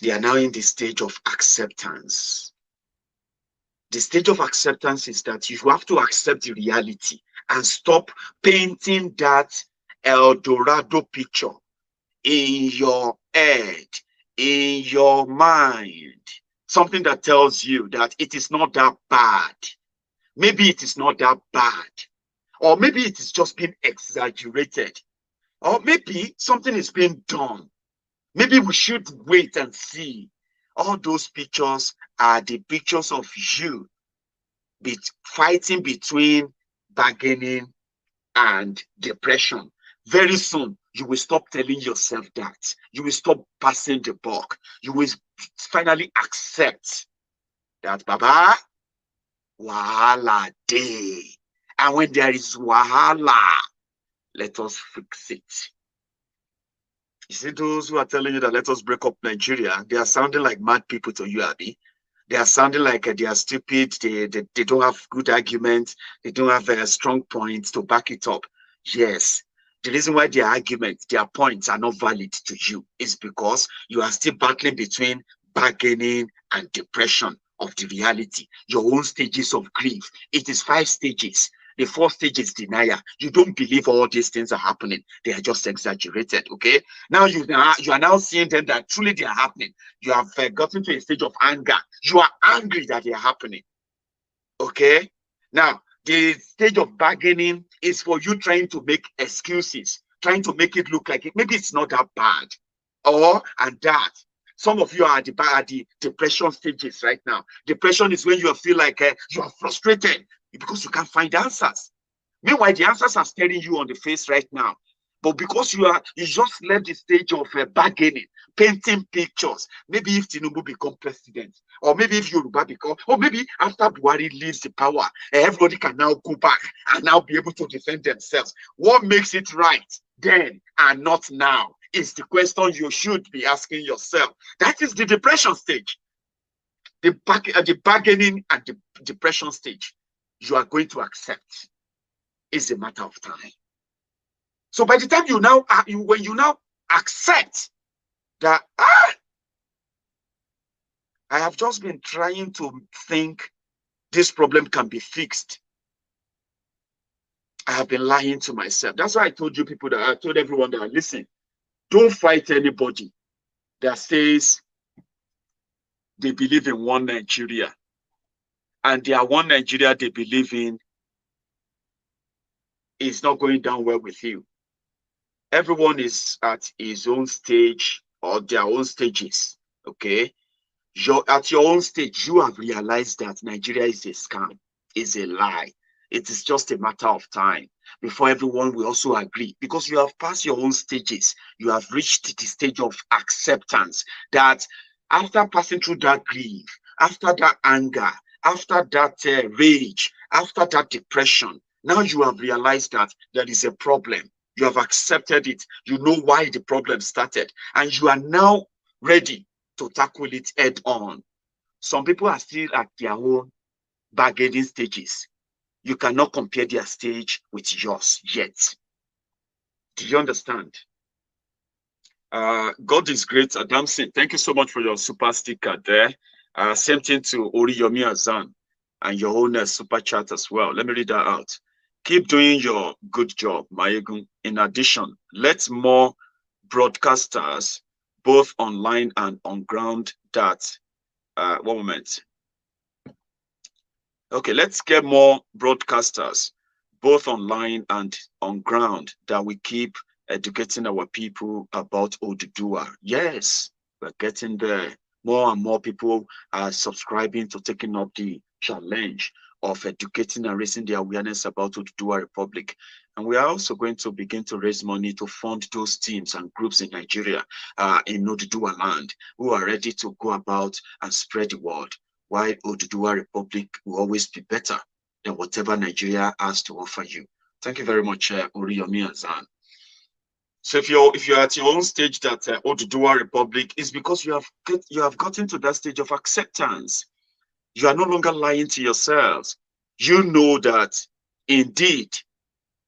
They are now in the stage of acceptance. The stage of acceptance is that you have to accept the reality and stop painting that El Dorado picture in your head, in your mind. Something that tells you that it is not that bad. Maybe it is not that bad. Or maybe it is just being exaggerated. Or maybe something is being done. Maybe we should wait and see. All those pictures are the pictures of you fighting between bargaining and depression. Very soon, you will stop telling yourself that. You will stop passing the buck. You will finally accept that, Baba, wahala day. And when there is wahala, let us fix it. You see, those who are telling you that let us break up Nigeria, they are sounding like mad people to you, Abi. They are sounding like they are stupid. They don't have good arguments. They don't have strong points to back it up. Yes, the reason why their arguments, their points are not valid to you is because you are still battling between bargaining and depression of the reality, your own stages of grief. It is 5 stages. The 4th stage is denial. You don't believe all these things are happening. They are just exaggerated, okay? Now you are now seeing them that truly they are happening. You have gotten to a stage of anger. You are angry that they are happening, okay? Now, the stage of bargaining is for you trying to make excuses, trying to make it look like maybe it's not that bad, and that. Some of you are at the depression stages right now. Depression is when you feel like you are frustrated because you can't find answers. Meanwhile, the answers are staring you on the face right now. But because you just left the stage of bargaining, painting pictures, maybe if Tinubu become president, or maybe if Yoruba become, or maybe after Buhari leaves the power, everybody can now go back and now be able to defend themselves. What makes it right then and not now is the question you should be asking yourself. That is the depression stage. The bargaining and the depression stage, you are going to accept. It's a matter of time. So by the time when you now accept that, I have just been trying to think this problem can be fixed, I have been lying to myself. That's why I told you people that I told everyone that, listen, don't fight anybody that says they believe in one Nigeria and their one Nigeria they believe in is not going down well with you. Everyone is at his own stage or their own stages, okay? At your own stage, you have realized that Nigeria is a scam, is a lie. It is just a matter of time before everyone will also agree, because you have passed your own stages. You have reached the stage of acceptance that after passing through that grief, after that anger, after that rage, after that depression, now you have realized that there is a problem. You have accepted it. You know why the problem started. And you are now ready to tackle it head on. Some people are still at their own bargaining stages. You cannot compare their stage with yours yet. Do you understand? God is great. Adamson, thank you so much for your super sticker there. Same thing to Oriyomi Azan and your own super chat as well. Let me read that out. Keep doing your good job, Maiyegun. In addition, let more broadcasters, both online and on ground, one moment. Okay, let's get more broadcasters, both online and on ground, that we keep educating our people about Oduduwa. Yes, we're getting there. More and more people are subscribing to taking up the challenge of educating and raising the awareness about Oduduwa Republic. And we are also going to begin to raise money to fund those teams and groups in Nigeria, in Oduduwa land, who are ready to go about and spread the word, why Oduduwa Republic will always be better than whatever Nigeria has to offer you. Thank you very much, Oriyomi Azan. So if you're at your own stage that Oduduwa Republic, is because you have gotten to that stage of acceptance. You are no longer lying to yourselves. You know that indeed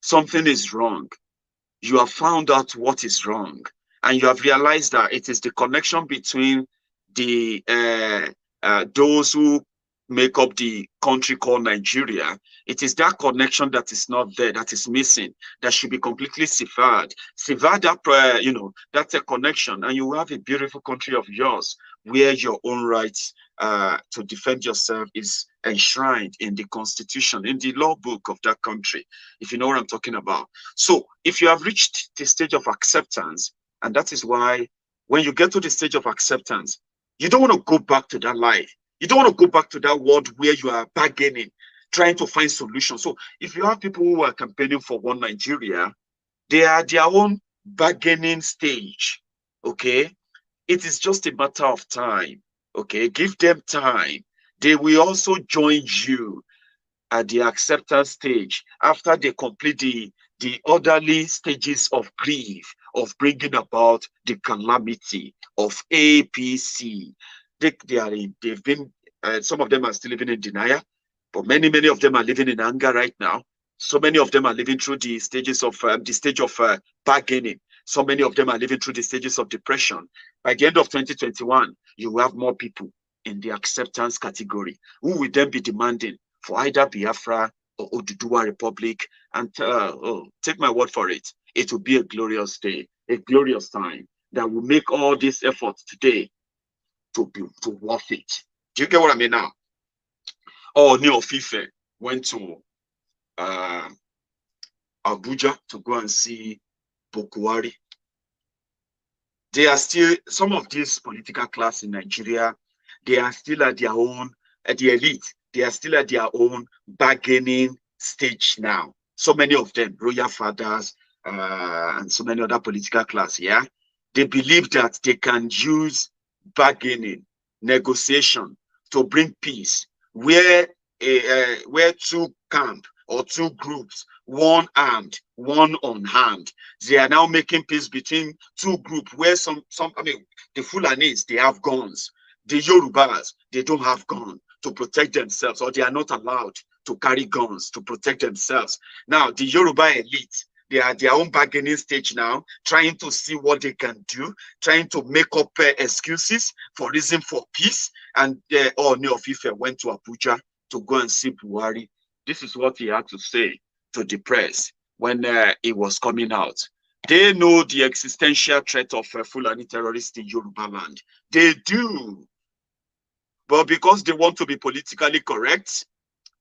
something is wrong. You have found out what is wrong, and you have realized that it is the connection between the those who make up the country called Nigeria. It is that connection that is not there, that is missing, that should be completely severed. Sever that, that's a connection, and you will have a beautiful country of yours where your own rights to defend yourself is enshrined in the constitution, in the law book of that country, if you know what I'm talking about. So if you have reached the stage of acceptance, and that is why when you get to the stage of acceptance, you don't want to go back to that life. You don't want to go back to that world where you are bargaining, trying to find solutions. So if you have people who are campaigning for one Nigeria, they are their own bargaining stage, okay? It is just a matter of time, okay? Give them time. They will also join you at the acceptance stage after they complete the orderly stages of grief, of bringing about the calamity of APC. They've been, some of them are still living in denial, but many of them are living in anger right now. So many of them are living through the stages of the stage of bargaining. So many of them are living through the stages of depression. By the end of 2021, you will have more people in the acceptance category who will then be demanding for either Biafra or Oduduwa Republic. And take my word for it, it will be a glorious day, a glorious time that will make all these efforts today to worth it. Do you get what I mean now? Oh, Neo Fife went to Abuja to go and see Bokuwari. They are still, some of these political class in Nigeria, they are still at their own, at the elite, they are still at their own bargaining stage now. So many of them, royal fathers, and so many other political class, yeah? They believe that they can use bargaining, negotiation to bring peace, where two camp or two groups, one armed, one unarmed, they are now making peace between two groups where the Fulanis, they have guns. The Yorubas, they don't have guns to protect themselves, or they are not allowed to carry guns to protect themselves. Now, the Yoruba elite, they are their own bargaining stage now, trying to see what they can do, trying to make up excuses for reason for peace. And Ooni of Ife went to Abuja to go and see Buhari. This is what he had to say to the press when it was coming out. They know the existential threat of Fulani terrorists in Yoruba land. They do. But because they want to be politically correct,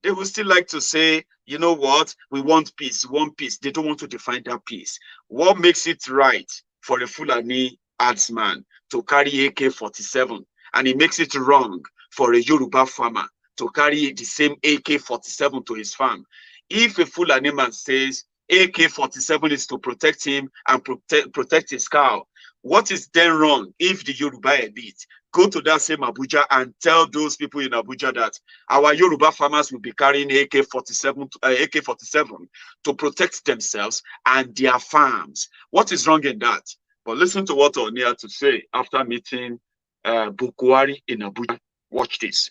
they will still like to say, you know what, we want peace, we want peace. They don't want to define that peace. What makes it right for a Fulani herdsman to carry AK-47, and it makes it wrong for a Yoruba farmer to carry the same AK-47 to his farm? If a Fulani man says AK-47 is to protect him and protect his cow, what is then wrong if the Yoruba elite go to that same Abuja and tell those people in Abuja that our Yoruba farmers will be carrying AK-47 to protect themselves and their farms? What is wrong in that? But listen to what Ooni had to say after meeting Bokuwari in Abuja. Watch this.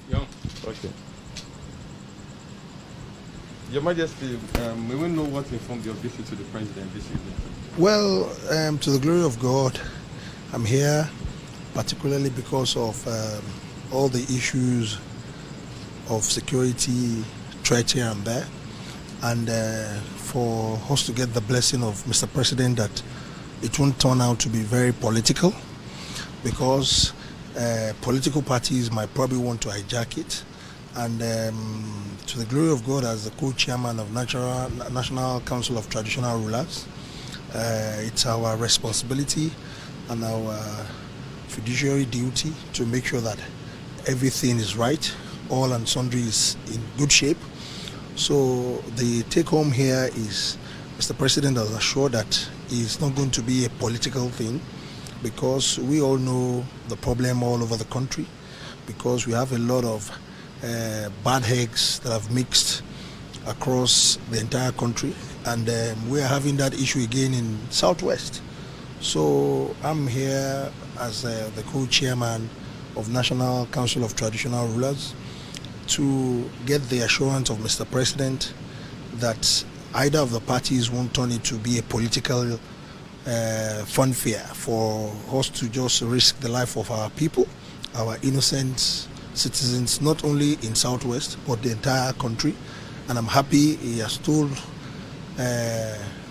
Yeah. Okay. Your Majesty, may we know what informed your visit to the President this evening? Well, to the glory of God, I'm here particularly because of all the issues of security threat here and there, and for us to get the blessing of Mr. President that it won't turn out to be very political, because political parties might probably want to hijack it. And to the glory of God, as the co-chairman of National Council of Traditional Rulers, it's our responsibility and our fiduciary duty to make sure that everything is right, all and sundry is in good shape. So the take home here is Mr. President has assured that it's not going to be a political thing, because we all know the problem all over the country, because we have a lot of bad eggs that have mixed across the entire country, and we are having that issue again in Southwest. So I'm here as the co-chairman of National Council of Traditional Rulers to get the assurance of Mr. President that either of the parties won't turn it to be a political funfair for us to just risk the life of our people, our innocent citizens, not only in Southwest but the entire country. And I'm happy he has told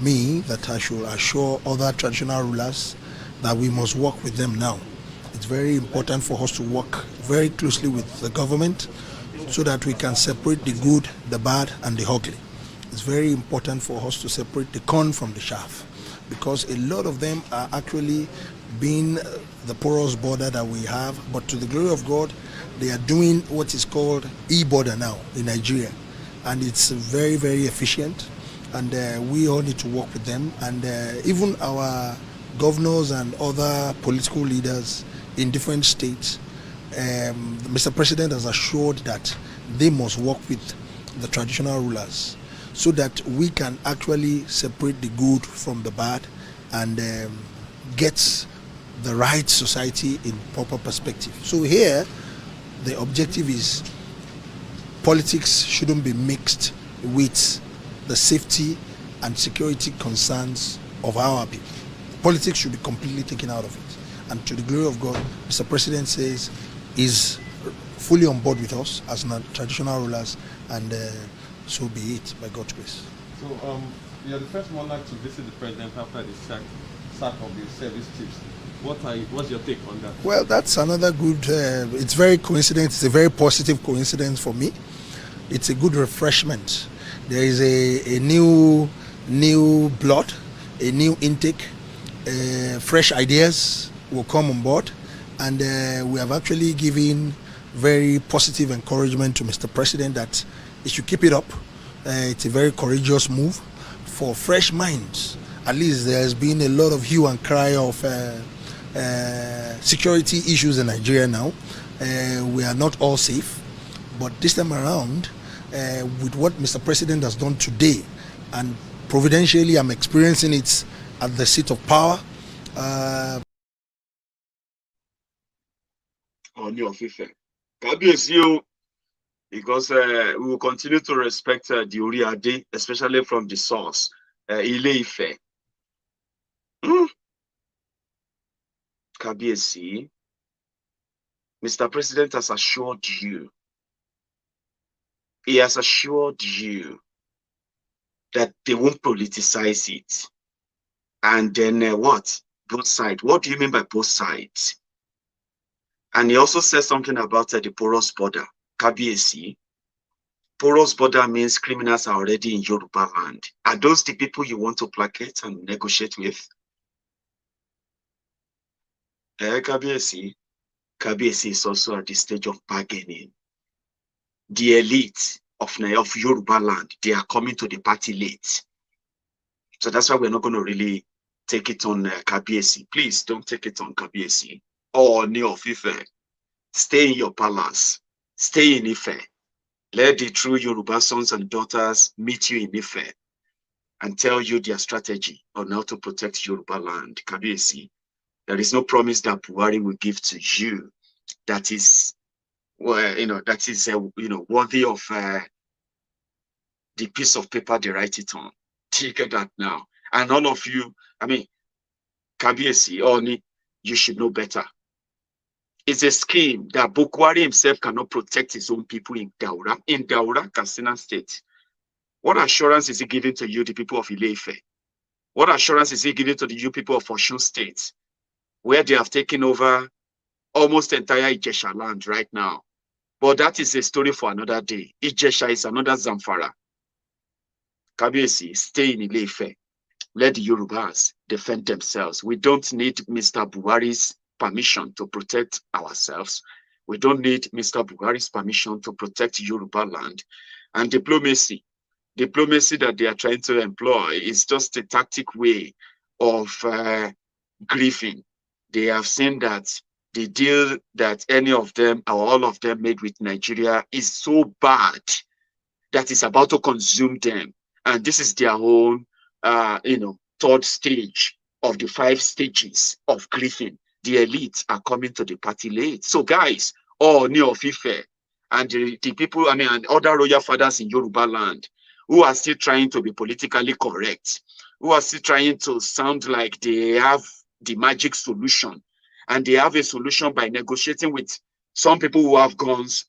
me that I should assure other traditional rulers that we must work with them now. It's very important for us to work very closely with the government so that we can separate the good, the bad, and the ugly. It's very important for us to separate the corn from the chaff, because a lot of them are actually being the porous border that we have. But to the glory of God, they are doing what is called e-border now in Nigeria, and it's very, very efficient, and we all need to work with them. And even our governors and other political leaders in different states, Mr. President has assured that they must work with the traditional rulers so that we can actually separate the good from the bad and get the right society in proper perspective. So here, the objective is politics shouldn't be mixed with the safety and security concerns of our people. Politics should be completely taken out of it. And to the glory of God, Mr. President says is fully on board with us as traditional rulers, and so be it, by God's grace. So you're the first monarch to visit the President after the sack of the service chiefs. What's your take on that? Well, that's another good, it's very coincident, it's a very positive coincidence for me. It's a good refreshment. There is a new blood, a new intake, fresh ideas will come on board, and we have actually given very positive encouragement to Mr. President that he should keep it up. It's a very courageous move for fresh minds. At least there has been a lot of hue and cry of security issues in Nigeria now. We are not all safe, but this time around, with what Mr. President has done today, and providentially I'm experiencing it at the seat of power. Because we will continue to respect the Uriade, especially from the source, Ile-Ife. Kabiesi, Mr. President has assured you, he has assured you that they won't politicize it. And then what? Both sides. What do you mean by both sides? And he also said something about the porous border. Kabiesi, porous border means criminals are already in Yoruba land. Are those the people you want to placate and negotiate with? Kabiesi is also at the stage of bargaining. The elite of Yoruba land, they are coming to the party late. So that's why we're not going to really take it on Kabiesi. Please don't take it on Kabiesi or Ni of Ife. Stay in your palace. Stay in Ife. Let the true Yoruba sons and daughters meet you in Ife and tell you their strategy on how to protect Yoruba land. Kabiesi, there is no promise that Buhari will give to you that is, well, that is, worthy of the piece of paper they write it on. Do you get that now? And all of you, I mean, Kabiesi, Oni, you should know better. It's a scheme that Bukwari himself cannot protect his own people in Daura, Katsina State. What assurance is he giving to you, the people of Ile-Ife? What assurance is he giving to the you people of Osun State, where they have taken over almost entire Ijesha land right now? But that is a story for another day. Ijesha is another Zamfara. Kabiesi, stay in Ile-Ife. Let the Yorubas defend themselves. We don't need Mr. Buhari's permission to protect ourselves. We don't need Mr. Buhari's permission to protect Yoruba land. And diplomacy that they are trying to employ is just a tactic way of grieving. They have seen that the deal that any of them or all of them made with Nigeria is so bad that it's about to consume them. And this is their own third stage of the 5 stages of grieving. The elites are coming to the party late. So guys, all New of Ife and the people, and other royal fathers in Yoruba land who are still trying to be politically correct, who are still trying to sound like they have the magic solution, and they have a solution by negotiating with some people who have guns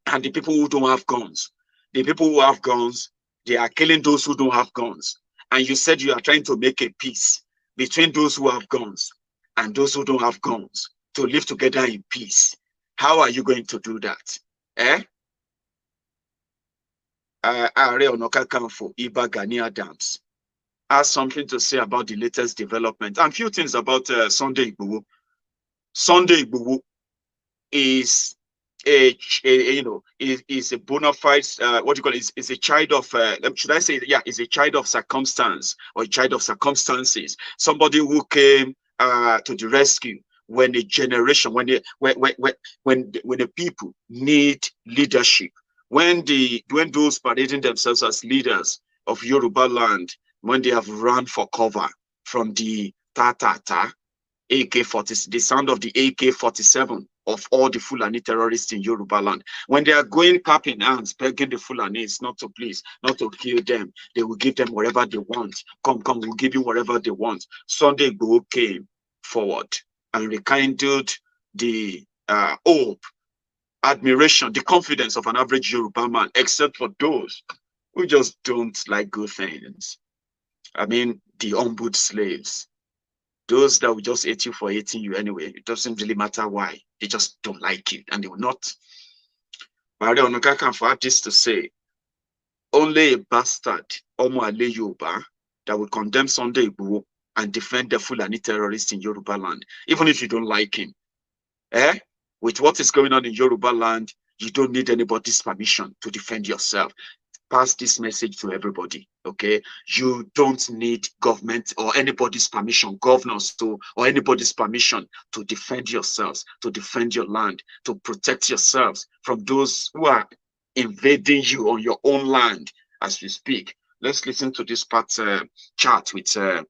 and the people who don't have guns. The people who have guns, they are killing those who don't have guns. And you said you are trying to make a peace between those who have guns and those who don't have guns to live together in peace. How are you going to do that? Are Onokakanfo, Iba Gani Adams has something to say about the latest development and few things about Sunday Igboho. Sunday Igboho is is a bona fide is a child of should I say is a child of circumstance or a child of circumstances, somebody who came to the rescue when a generation, when the people need leadership, when those parading themselves as leaders of Yoruba land, when they have run for cover from the AK-40, the sound of the AK-47 of all the Fulani terrorists in Yoruba land. When they are going cap in hands, begging the Fulanis not to kill them, they will give them whatever they want. Come, we'll give you whatever they want. Sunday Igboho came forward and rekindled the hope, admiration, the confidence of an average Yoruba man, except for those who just don't like good things. I mean, the humbled slaves. Those that will just hate you for hating you anyway. It doesn't really matter why. They just don't like you and they will not. Maria Onokakanfo had this to say: only a bastard, Omo Ale Yoruba, that will condemn Sunday Igboho and defend the Fulani terrorists in Yoruba land, even if you don't like him. With what is going on in Yoruba land, you don't need anybody's permission to defend yourself. Pass this message to everybody, okay? You don't need government or anybody's permission, governors or anybody's permission to defend yourselves, to defend your land, to protect yourselves from those who are invading you on your own land as we speak. Let's listen to this part chat with Are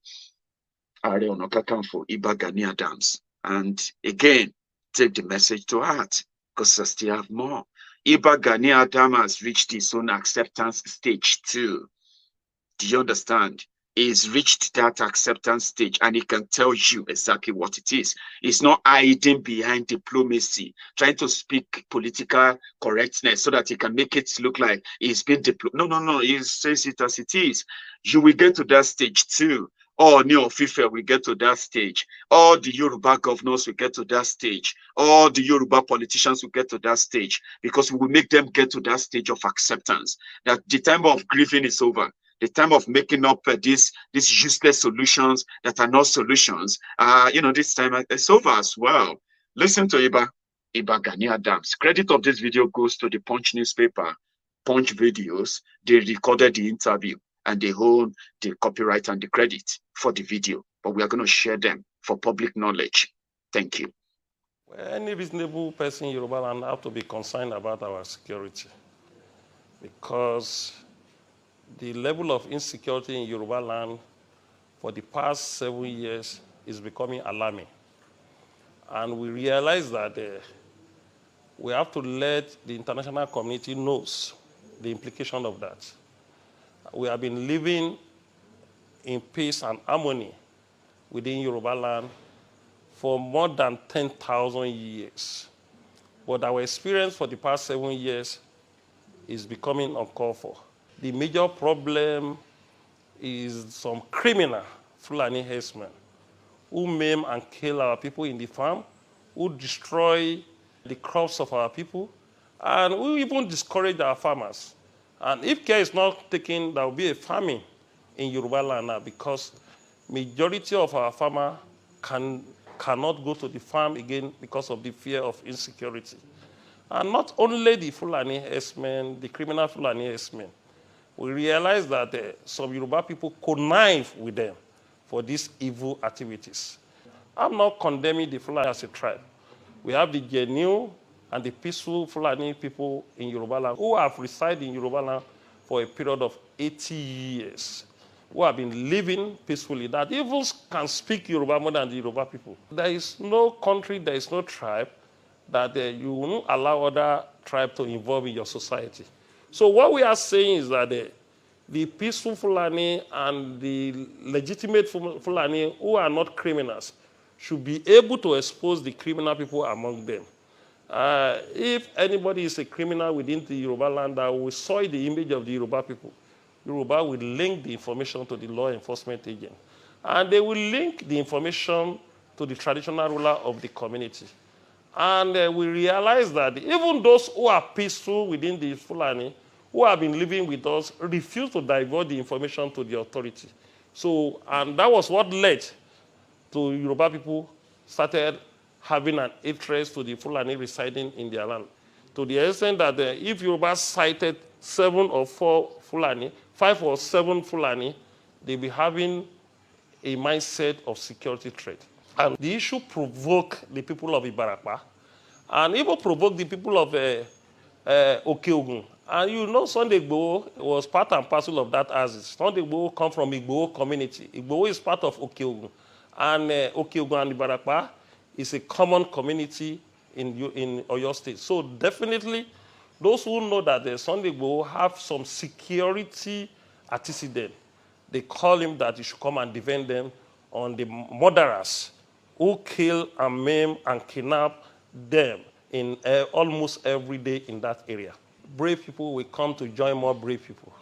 Onokakanfo, Iba Gani Adams. And again, take the message to heart, because I still have more. Iba Gani Adam has reached his own acceptance stage too. Do you understand? He's reached that acceptance stage and he can tell you exactly what it is. He's not hiding behind diplomacy, trying to speak political correctness so that he can make it look like he's been No. He says it as it is. You will get to that stage too. All New of Ife will get to that stage. All the Yoruba governors will get to that stage. All the Yoruba politicians will get to that stage, because we will make them get to that stage of acceptance that the time of grieving is over. The time of making up these useless solutions that are not solutions, this time it's over as well. Listen to Iba Gani Adams. Credit of this video goes to the Punch newspaper, Punch Videos. They recorded the interview and they own the copyright and the credit for the video, but we are going to share them for public knowledge. Thank you. Any reasonable person in Yoruba land have to be concerned about our security, because the level of insecurity in Yoruba land for the past 7 years is becoming alarming. And we realize that we have to let the international community knows the implication of that. we have been living in peace and harmony within Yoruba land for more than 10,000 years. But our experience for the past 7 years is becoming uncalled for. The major problem is some criminal Fulani herdsmen who maim and kill our people in the farm, who destroy the crops of our people, and who even discourage our farmers. And if care is not taken, there will be a famine in Yoruba land now because majority of our farmers cannot go to the farm again because of the fear of insecurity. And not only the Fulani herdsmen, the criminal Fulani herdsmen, we realize that some Yoruba people connive with them for these evil activities. I'm not condemning the Fulani as a tribe. We have the genuine and the peaceful Fulani people in Yoruba land who have resided in Yoruba land for a period of 80 years, who have been living peacefully, that even can speak Yoruba more than the Yoruba people. There is no country, there is no tribe that you won't allow other tribes to involve in your society. So what we are saying is that the peaceful Fulani and the legitimate Fulani who are not criminals should be able to expose the criminal people among them. If anybody is a criminal within the Yoruba land that will soil the image of the Yoruba people, Yoruba will link the information to the law enforcement agent. And they will link the information to the traditional ruler of the community. And we realize that even those who are peaceful within the Fulani, who have been living with us, refuse to divulge the information to the authority. So, and that was what led to Yoruba people started having an interest to the Fulani residing in their land. To the extent that if Yoruba cited 7 or 4 Fulani, 5 or 7 Fulani, they'll be having a mindset of security threat. And the issue provoked the people of Ibarapa, and even provoked the people of Okeogun. And you know Sunday Igboho was part and parcel of that axis. Sunday Igboho come from Igboho community. Igboho is part of Okeogun. And Okeogun and Ibarapa is a common community in Oyo State. So definitely, those who know that Sunday Igboho have some security antecedent, they call him that he should come and defend them on the murderers who kill and maim and kidnap them in almost every day in that area. Brave people will come to join more brave people.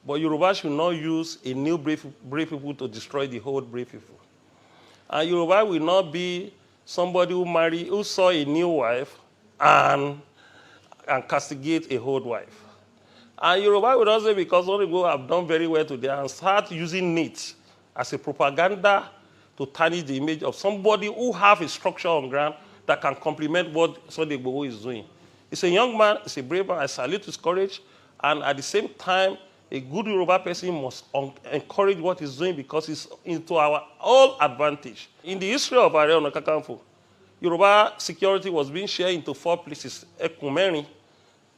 But Yoruba should not use a new brave people to destroy the whole brave people. And Yoruba will not be somebody who saw a new wife and castigate a old wife. And Yoruba will not say because other people have done very well today and start using it as a propaganda to tarnish the image of somebody who have a structure on ground that can complement what Sunday Igboho is doing. He's a young man, he's a brave man, I salute his courage, and at the same time, a good Yoruba person must encourage what he's doing because it's into our all advantage. In the history of Are Ona Kakanfo, Yoruba security was being shared into 4 places, Ekumeri,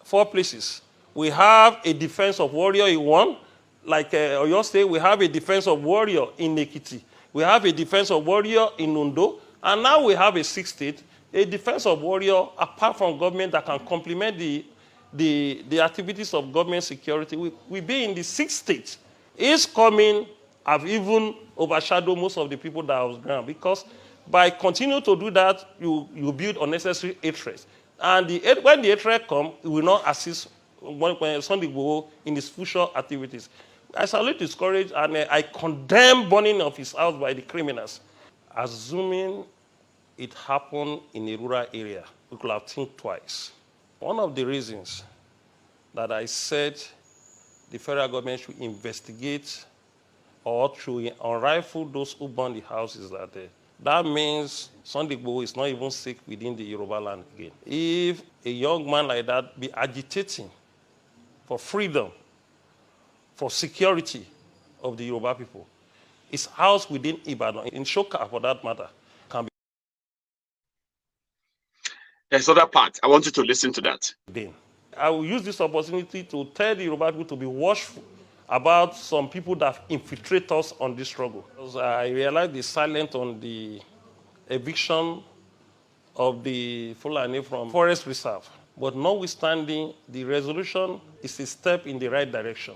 4 places. We have a defense of warrior in one, like Oyo State, we have a defense of warrior in Ekiti. We have a defense of warrior in Ondo, and now we have a 6th state, a defense of warrior apart from government that can complement the activities of government security. We be in the 6th state. Is coming have even overshadowed most of the people that are on ground because by continuing to do that, you build unnecessary hatred. And when the hatred comes, it will not assist when Sunday Igboho in his future activities. I salute his courage and I condemn burning of his house by the criminals. Assuming it happened in a rural area, we could have think twice. One of the reasons that I said the federal government should investigate or to unrifle those who burn the house is that that means Sunday Igboho is not even sick within the Yoruba land again. If a young man like that be agitating for freedom, for security of the Yoruba people, his house within Ibadan, in Shoka for that matter, can be. There's other part. I want you to listen to that. I will use this opportunity to tell the Yoruba people to be watchful about some people that infiltrate us on this struggle. Because I realized the silence on the eviction of the Fulani from forest reserve. But notwithstanding, the resolution is a step in the right direction.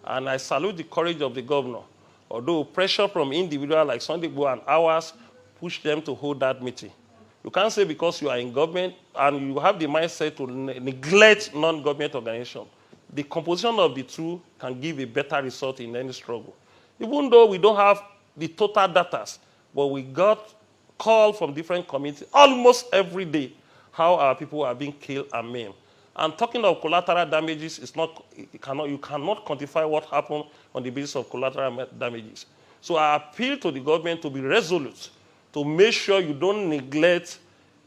And I salute the courage of the governor, although pressure from individuals like Sunday Igboho and ours pushed them to hold that meeting. You can't say because you are in government and you have the mindset to neglect non-government organizations. The composition of the two can give a better result in any struggle. Even though we don't have the total data, but we got calls from different communities almost every day how our people are being killed and maimed. And talking of collateral damages, you cannot quantify what happened on the basis of collateral damages. So I appeal to the government to be resolute, to make sure you don't neglect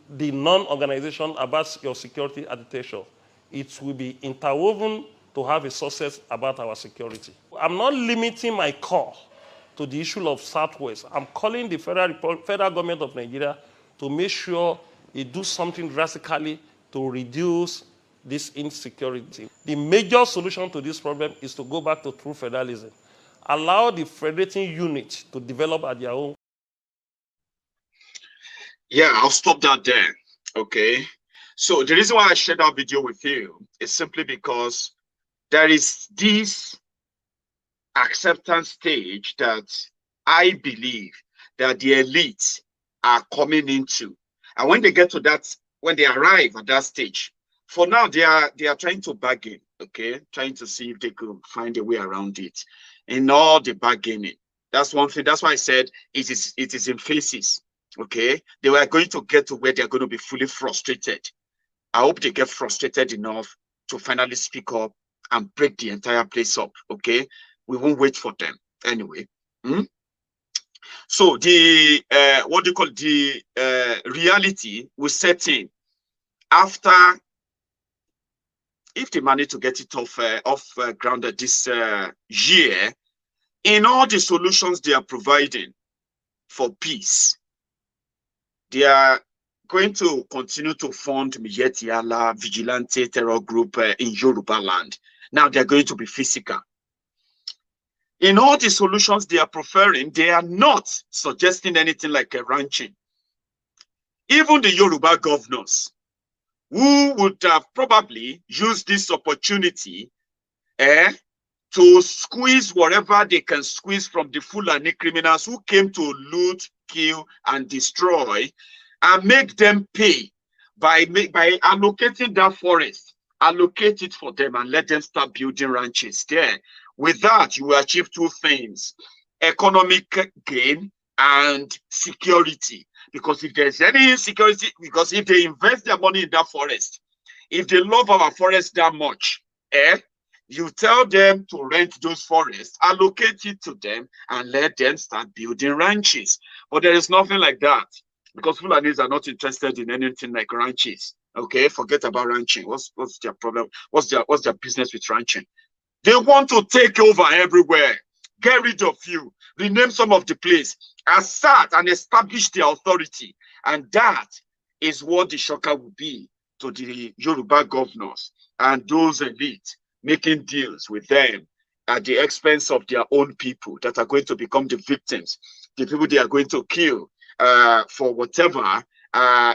the non-organization about your security architecture. It will be interwoven to have a success about our security. I'm not limiting my call to the issue of Southwest. I'm calling the federal government of Nigeria to make sure it do something drastically to reduce this insecurity. The major solution to this problem is to go back to true federalism. Allow the federating units to develop at their own. Yeah, I'll stop that there. Okay. So the reason why I shared that video with you is simply because there is this acceptance stage that I believe that the elites are coming into. And when they get to that, when they arrive at that stage, for now they are trying to bargain, okay? Trying to see if they could find a way around it. In all the bargaining. That's one thing. That's why I said it is in phases. Okay. They were going to get to where they're going to be fully frustrated. I hope they get frustrated enough to finally speak up and break the entire place up. Okay. We won't wait for them anyway. So the what do you call the reality will set in after, if they manage to get it off ground this year, in all the solutions they are providing for peace, they are going to continue to fund Miyetti vigilante terror group in Yoruba land. Now they're going to be physical. In all the solutions they are preferring, they are not suggesting anything like a ranching. Even the Yoruba governors, who would have probably used this opportunity to squeeze whatever they can squeeze from the Fulani criminals who came to loot, kill, and destroy, and make them pay by allocating that forest, allocate it for them and let them start building ranches there. With that, you will achieve two things: economic gain and security. Because if there's any insecurity, because if they invest their money in that forest, if they love our forest that much, you tell them to rent those forests, allocate it to them, and let them start building ranches. But there is nothing like that, because Fulanis are not interested in anything like ranches. Okay, forget about ranching. What's their problem? What's their business with ranching? They want to take over everywhere, get rid of you, rename some of the place, assert and establish their authority. And that is what the shocker will be to the Yoruba governors and those elites making deals with them at the expense of their own people that are going to become the victims, the people they are going to kill for whatever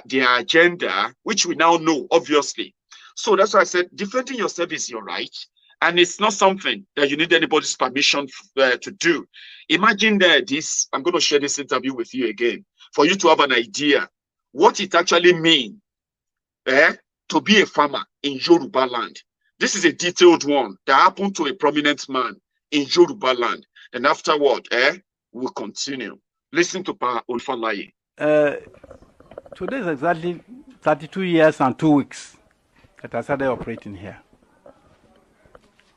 their agenda, which we now know, obviously. So that's why I said defending yourself is your right. And it's not something that you need anybody's permission to do. Imagine this, I'm going to share this interview with you again, for you to have an idea what it actually means to be a farmer in Yoruba land. This is a detailed one that happened to a prominent man in Yoruba land. And afterward, we'll continue. Listen to Pa Olufalaye. Today is exactly 32 years and 2 weeks that I started operating here.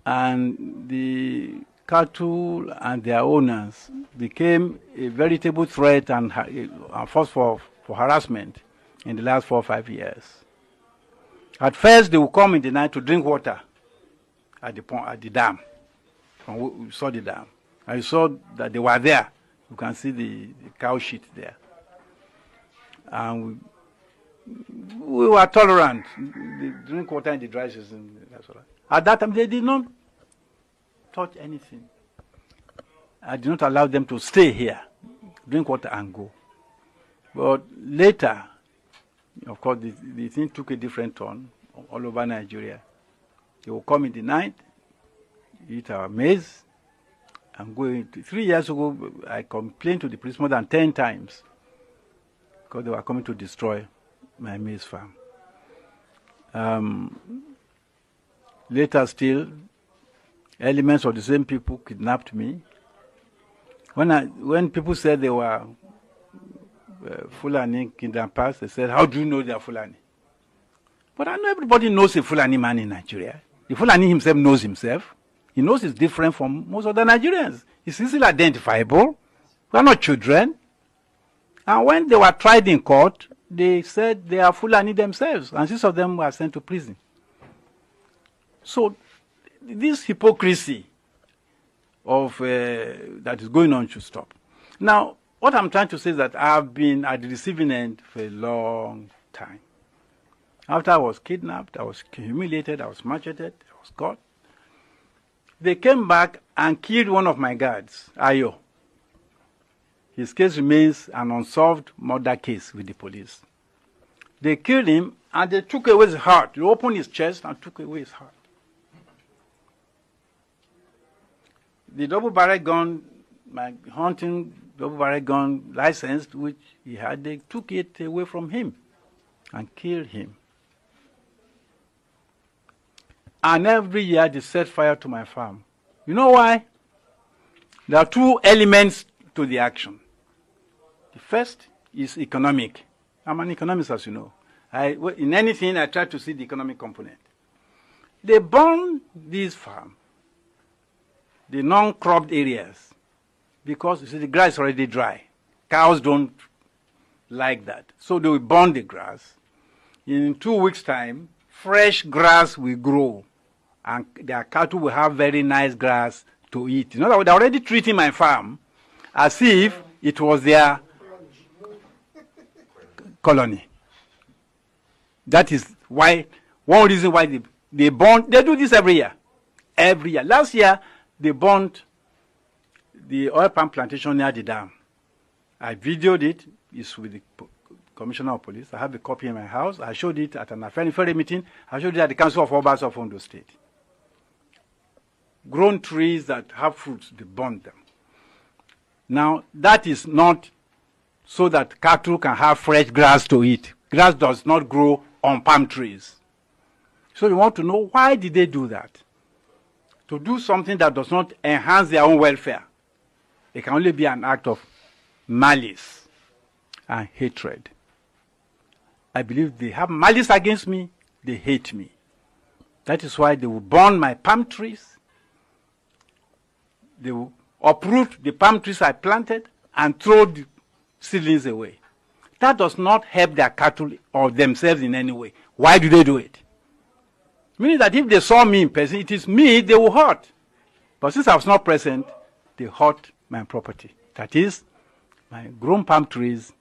And the cattle and their owners became a veritable threat and a force for harassment in the last 4 or 5 years. At first, they would come in the night to drink water at the dam. We saw the dam. I saw that they were there. You can see the cow shit there. And we were tolerant. They drink water in the dry season. That's all right. At that time, they did not touch anything. I did not allow them to stay here, drink water and go. But later, of course, the thing took a different turn all over Nigeria. They will come in the night, eat our maize. I'm going to, 3 years ago, I complained to the police more than 10 times because they were coming to destroy my maize farm. Later still, elements of the same people kidnapped me. When people said they were Fulani kidnappers, they said, how do you know they are Fulani? But I know everybody knows a Fulani man in Nigeria. The Fulani himself knows himself. He knows he's different from most of the Nigerians. He's easily identifiable. We're not children. And when they were tried in court, they said they are Fulani themselves, and 6 of them were sent to prison. So this hypocrisy of that is going on should stop. Now, what I'm trying to say is that I've been at the receiving end for a long time. After I was kidnapped, I was humiliated, I was macheted, I was caught. They came back and killed one of my guards, Ayo. His case remains an unsolved murder case with the police. They killed him and they took away his heart. They opened his chest and took away his heart. The double barrel gun, my hunting double barrel gun license, which he had, they took it away from him and killed him. And every year they set fire to my farm. You know why? There are 2 elements to the action. The first is economic. I'm an economist, as you know. In anything, I try to see the economic component. They burn these farms, the non-cropped areas, because you see the grass is already dry. Cows don't like that. So they will burn the grass. In 2 weeks' time, fresh grass will grow, and their cattle will have very nice grass to eat. In other words, they're already treating my farm as if it was their colony. That is why, one reason why they burn, they do this every year. Every year. Last year, they burned the oil palm plantation near the dam. I videoed it. It's with the Commissioner of Police. I have a copy in my house. I showed it at an Afenifere meeting. I showed it at the Council of Obas of Ondo State. Grown trees that have fruits, they burn them. Now, that is not so that cattle can have fresh grass to eat. Grass does not grow on palm trees. So you want to know, why did they do that? To do something that does not enhance their own welfare. It can only be an act of malice and hatred. I believe they have malice against me, they hate me. That is why they will burn my palm trees. They will uproot the palm trees I planted and throw the seedlings away. That does not help their cattle or themselves in any way. Why do they do it? Meaning that if they saw me in person, it is me they will hurt. But since I was not present, they hurt my property. That is, my grown palm trees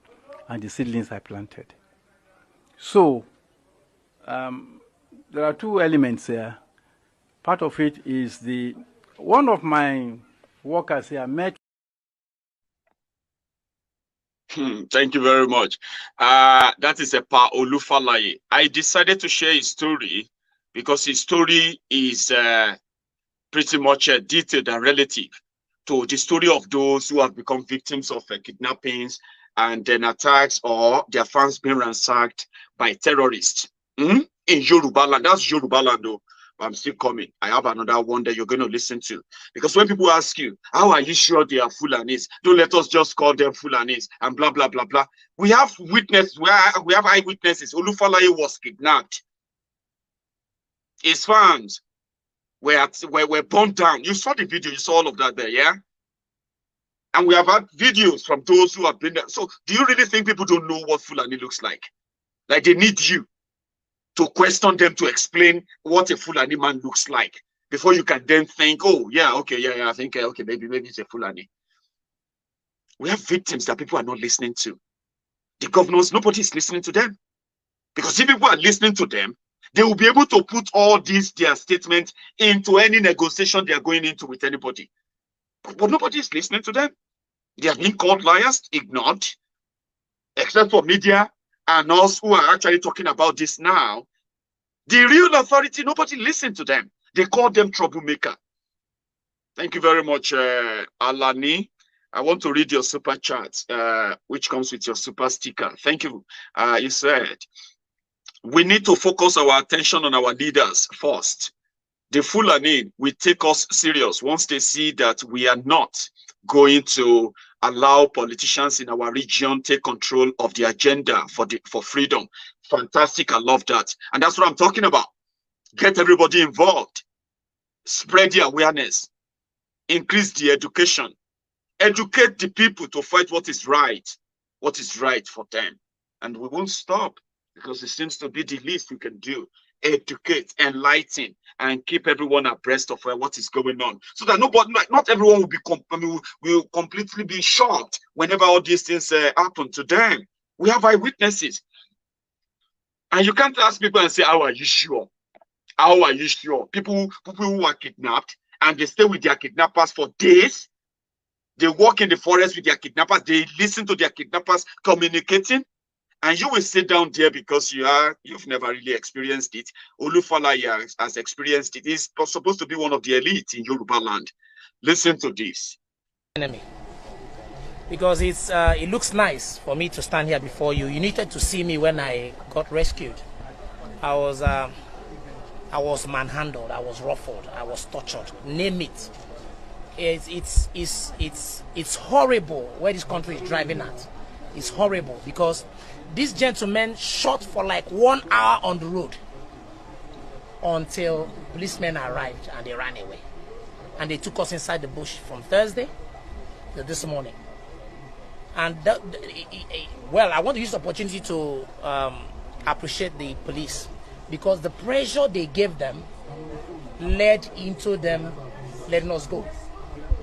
and the seedlings I planted. So, there are 2 elements here. Part of it is one of my workers here met. Thank you very much. That is a Pa Olufalaye. I decided to share his story because his story is pretty much detailed and relative to the story of those who have become victims of kidnappings and then attacks, or their farms being ransacked by terrorists in Yoruba land. That's Yoruba land, though. I'm still coming. I have another one that you're going to listen to. Because when people ask you, how are you sure they are Fulanis? Don't let us just call them Fulanis and blah, blah, blah, blah. We have witnesses. We have eyewitnesses. Olufalaye was kidnapped. His farms were burned down. You saw the video. You saw all of that there, yeah? And we have had videos from those who have been there. So do you really think people don't know what Fulani looks like? Like they need you to question them to explain what a Fulani man looks like before you can then think, oh, yeah, okay, yeah, I think, okay, maybe it's a Fulani. We have victims that people are not listening to. The governors, nobody is listening to them. Because if people are listening to them, they will be able to put all these, their statements into any negotiation they are going into with anybody. But nobody is listening to them. They are being called liars, ignored, except for media and us who are actually talking about this now. The real authority, nobody listened to them. They call them troublemaker. Thank you very much, Alani. I want to read your super chat, which comes with your super sticker. Thank you. You said, we need to focus our attention on our leaders first. The Fulani will take us serious once they see that we are not going to allow politicians in our region take control of the agenda for freedom. Fantastic. I love that. And that's what I'm talking about. Get everybody involved. Spread the awareness. Increase the education. Educate the people to fight what is right for them. And we won't stop, because it seems to be the least we can do. Educate, enlighten, and keep everyone abreast of what is going on, so that not everyone will completely be shocked whenever all these things happen to them. We have eyewitnesses, and you can't ask people and say, "How are you sure? How are you sure?" People who are kidnapped and they stay with their kidnappers for days. They walk in the forest with their kidnappers. They listen to their kidnappers communicating. And you will sit down there because you've never really experienced it. Olufala has experienced it. He's supposed to be one of the elite in Yoruba land. Listen to this. Enemy. Because it looks nice for me to stand here before you. You needed to see me when I got rescued. I was manhandled. I was ruffled. I was tortured. Name it. It's horrible where this country is driving at. It's horrible because these gentlemen shot for like 1 hour on the road until policemen arrived and they ran away. And they took us inside the bush from Thursday to this morning. And well, I want to use the opportunity to appreciate the police, because the pressure they gave them led into them letting us go.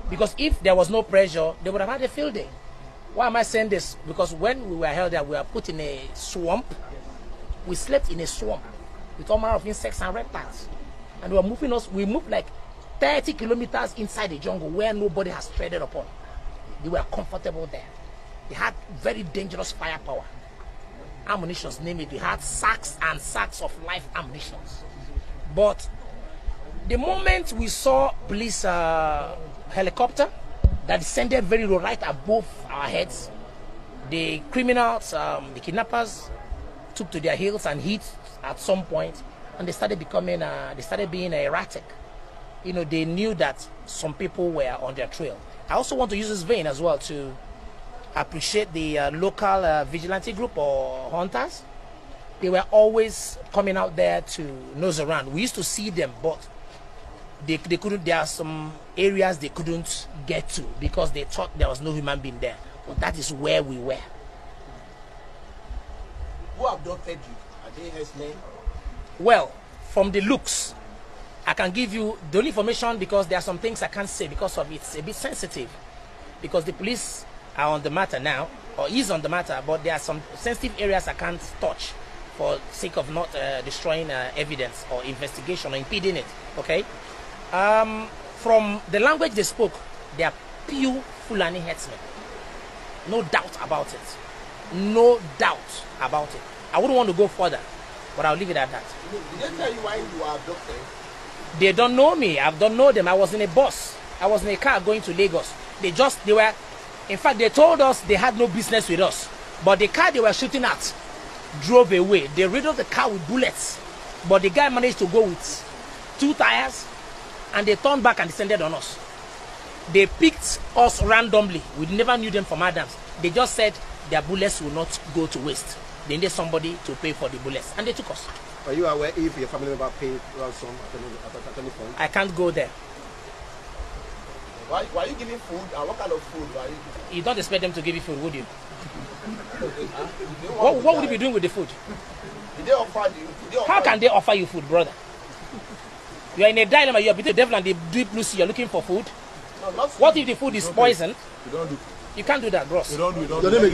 Because if there was no pressure, they would have had a field day. Why am I saying this? Because when we were held there, we were put in a swamp. We slept in a swamp with all manner of insects and reptiles. And they were moving us. We moved like 30 kilometers inside the jungle where nobody has treaded upon. They were comfortable there. They had very dangerous firepower. Ammunitions, name it. They had sacks and sacks of live ammunitions. But the moment we saw police helicopter that descended very low right above our heads, the criminals, the kidnappers, took to their heels and hit at some point, and they started being erratic. You know, they knew that some people were on their trail. I also want to use this vein as well to appreciate the local vigilante group or hunters. They were always coming out there to nose around. We used to see them, but they couldn't. There are some areas they couldn't get to because they thought there was no human being there. But that is where we were. Who abducted you? Are they herdsmen? Well, from the looks, I can give you the only information because there are some things I can't say because of it's a bit sensitive. Because the police are on the matter now, or is on the matter, but there are some sensitive areas I can't touch for sake of not destroying evidence or investigation or impeding it. Okay. From the language they spoke, they are pure Fulani herdsmen. No doubt about it. No doubt about it. I wouldn't want to go further, but I'll leave it at that. Did they tell you why you were abducted? They don't know me. I don't know them. I was in a bus. I was in a car going to Lagos. In fact, they told us they had no business with us. But the car they were shooting at drove away. They riddled the car with bullets. But the guy managed to go with 2 tires, and they turned back and descended on us. They picked us randomly. We never knew them from Adams. They just said their bullets will not go to waste. They needed somebody to pay for the bullets, and they took us. Are you aware if your family member paid ransom at any point? I can't go there. Why are you giving food? And what kind of food are you giving? You don't expect them to give you food, would you? What would you be doing with the food? Did they offer you? How can they offer you food, brother? You are in a dilemma. You are between the devil and the deep blue sea. You are looking for food. No, not food. What if the food is poison? You don't do. You can't do that, gross. You don't do. Your name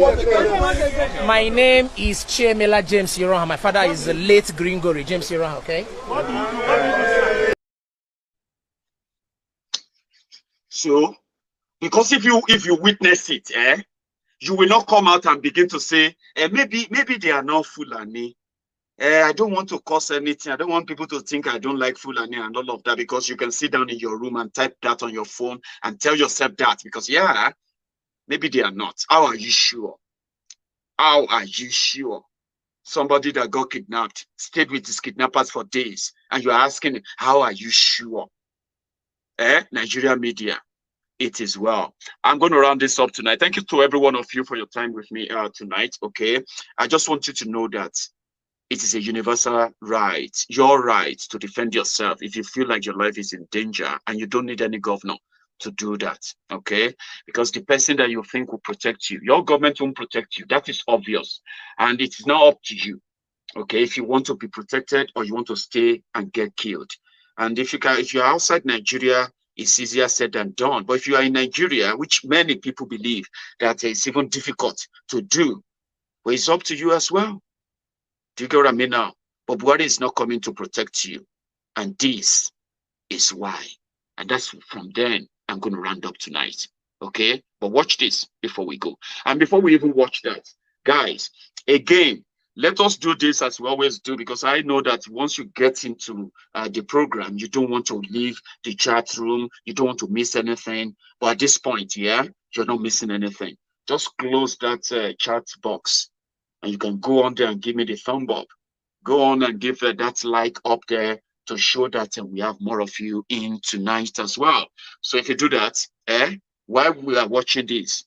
again. My name is Chiemela James Iroha. My father is the late Gringori James Iroha. Okay. So, because if you witness it, you will not come out and begin to say, maybe they are not Fulani. I don't want to cause anything. I don't want people to think I don't like Fulani and all of that, because you can sit down in your room and type that on your phone and tell yourself that, because yeah, maybe they are not. How are you sure? How are you sure? Somebody that got kidnapped stayed with his kidnappers for days, and you're asking, how are you sure? Nigeria media. It is well. I'm going to round this up tonight. Thank you to every one of you for your time with me tonight. Okay. I just want you to know that it is a universal right, your right to defend yourself if you feel like your life is in danger, and you don't need any governor to do that. Okay. Because the person that you think will protect you, your government won't protect you. That is obvious. And it is not up to you. Okay. If you want to be protected or you want to stay and get killed. And if you're outside Nigeria, it's easier said than done. But if you are in Nigeria, which many people believe that it's even difficult to do, well, it's up to you as well. Do you get what I mean now? But Buhari is not coming to protect you. And this is why. And that's from then I'm going to round up tonight. Okay? But watch this before we go. And before we even watch that, guys, again, let us do this as we always do, because I know that once you get into the program, you don't want to leave the chat room. You don't want to miss anything. But at this point, yeah, you're not missing anything. Just close that chat box, and you can go on there and give me the thumb up. Go on and give that like up there to show that we have more of you in tonight as well. So if you do that, while we are watching this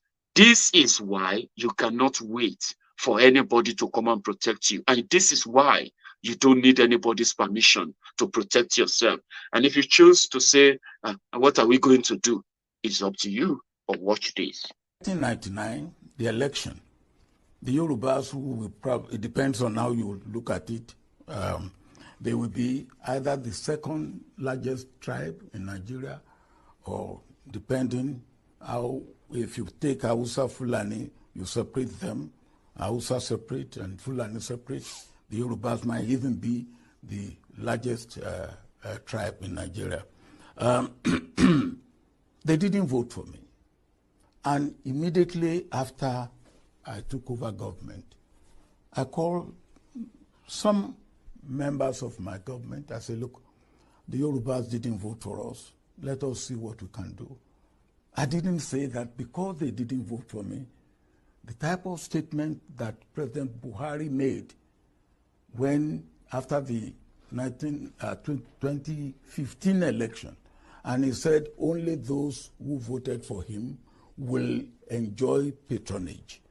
is why you cannot wait for anybody to come and protect you. And this is why you don't need anybody's permission to protect yourself. And if you choose to say, what are we going to do? It's up to you. But watch this. 1999, the election. The Yorubas, who will probably, it depends on how you look at it, they will be either the second largest tribe in Nigeria, or depending how, if you take Hausa Fulani, you separate them, Hausa separate and Fulani separate, the Yorubas might even be the largest tribe in Nigeria. They didn't vote for me. And immediately after I took over government, I called some members of my government. I said, look, the Yorubas didn't vote for us. Let us see what we can do. I didn't say that because they didn't vote for me, the type of statement that President Buhari made when after the 2015 election, and he said only those who voted for him will enjoy patronage.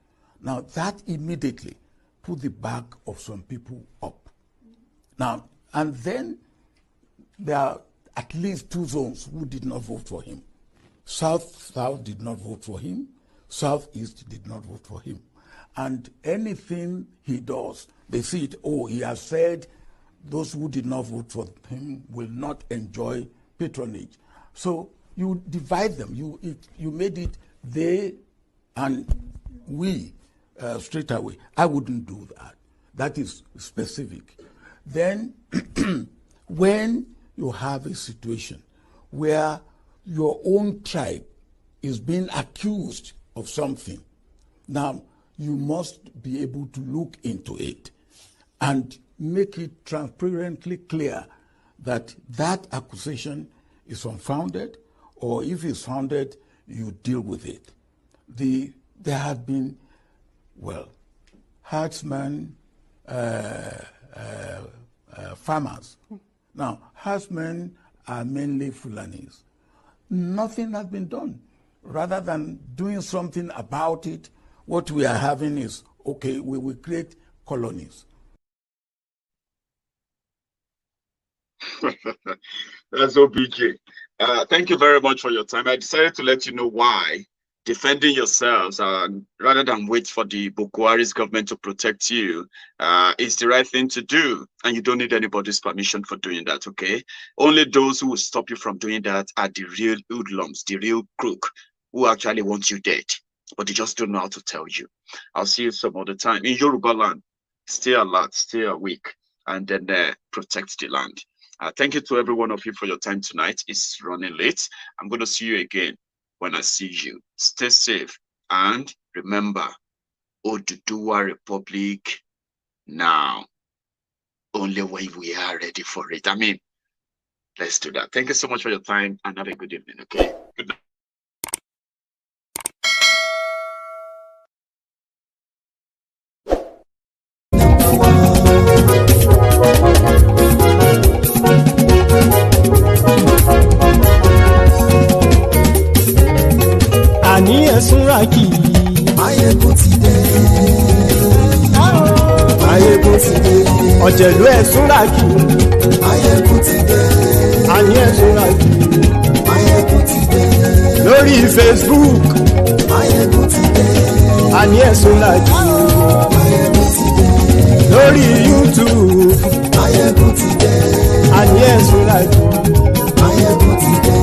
Now, that immediately put the back of some people up. Now, and then there are at least two zones who did not vote for him. South did not vote for him. Southeast did not vote for him. And anything he does, they see it, oh, he has said those who did not vote for him will not enjoy patronage. So you divide them. You made it they and we straight away. I wouldn't do that. That is specific. Then when you have a situation where your own tribe is being accused of something, now you must be able to look into it and make it transparently clear that that accusation is unfounded, or if it's founded, you deal with it. There have been, well, herdsmen, farmers. Now, herdsmen are mainly Fulanis. Nothing has been done. Rather than doing something about it, what we are having is, okay, we will create colonies. That's OBJ. Thank you very much for your time. I decided to let you know why defending yourselves, rather than wait for the Buhari's government to protect you, is the right thing to do. And you don't need anybody's permission for doing that, okay? Only those who will stop you from doing that are the real hoodlums, the real crook, who actually want you dead. But they just don't know how to tell you. I'll see you some other time. In Yoruba land, stay alert, stay awake, and then protect the land. Thank you to every one of you for your time tonight. It's running late. I'm going to see you again when I see you. Stay safe. And remember, Oduduwa Republic now. only when we are ready for it. I mean, let's do that. Thank you so much for your time and have a good evening. Okay. Good night. Àní ẹ̀sùn ràkì. Maiyegun ti dé. Maiyegun ti dé. Ọ̀jẹ̀lú ẹ̀sùn ràkì. Maiyegun ti dé. Àní ẹ̀sùn ràkì. Maiyegun ti dé. Lórí Facebook. Maiyegun ti dé. Àní ẹ̀sùn ràkì. Maiyegun ti dé. Lórí YouTube. Maiyegun ti dé. Àní ẹ̀sùn ràkì. Maiyegun ti dé.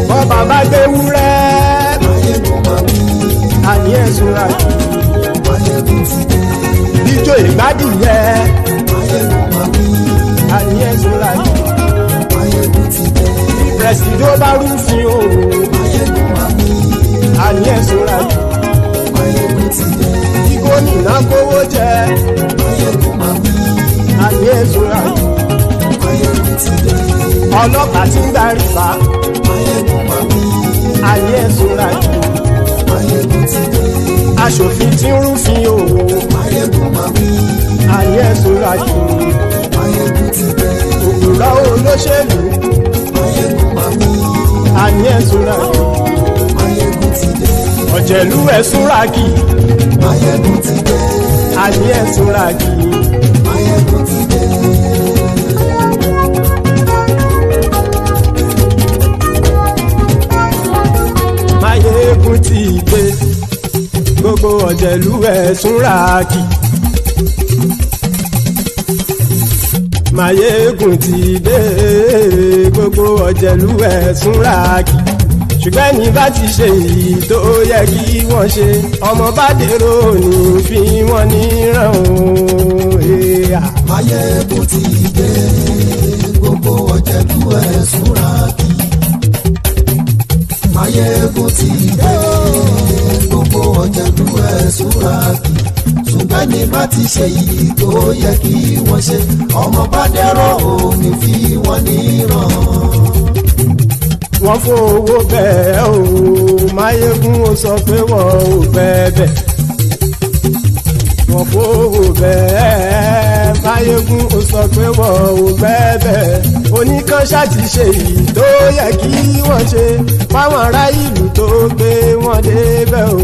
Bọ́ba bá gbé wúrẹ́. Àní ẹ̀sùn ràkì. Maiyegun ti dé. Ijó ìgbádìyẹ. Àní ẹ̀sùn ràkì. Maiyegun ti dé. Pẹ̀sìdó bá rúfin o. Àní ẹ̀sùn ràkì. Maiyegun ti dé. Kí gómìnà kówó jẹ. Àní ẹ̀sùn ràkì. Maiyegun ti dé. Ọlọ́pàá tí ń darí bá. Àní ẹ̀sùn ràkì. Maiyegun ti dé. Aṣòfin tí ń rúfin o. Àní ẹ̀sùn ràkì. Maiyegun ti dé. Òkúra olóṣèlú. Àní ẹ̀sùn ràkì. Maiyegun ti dé. Ọ̀jẹ̀lú ẹ̀sùn ràkì. Maiyegun ti dé. Àní ẹ̀sùn ràkì. Maiyegun ti dé. Maiyegun ti dé. Gbogbo ọ̀jẹ̀lú ẹ̀sùn ràkì. Maiyegun ti dé. Gbogbo ọ̀jẹ̀lú ẹ̀sùn ràkì. Ṣùgbọ́n ní bá ti ṣe èyí tó yẹ kí wọ́n ṣe, ọmọ bá dèrò ní fi wọ́n níran o. Maiyegun ti dé. Gbogbo ọ̀jẹ̀lú ẹ̀sùn ràkì. Maiyegun ti dé. Gbogbo ọ̀jẹ̀lú ẹ̀sùn ràkì. Ṣùgbọ́n ní bá ti ṣe èyí tó yẹ kí wọ́n ṣe, ọmọ bá dèrò ní fi wọ́n níran. Wọ́n fowó bẹ́ẹ̀ o. Maiyegun ó sọ pé wọ́n ò bẹ́ẹ̀. Wọ́n fowó bẹ́ẹ̀. Maiyegun ó sọ pé wọ́n ò bẹ́ẹ̀. Oníkan ṣáàtì ṣe èyí tó yẹ kí wọ́n ṣe fáwọn ará ìlú tó gbé wọn débẹ̀ o.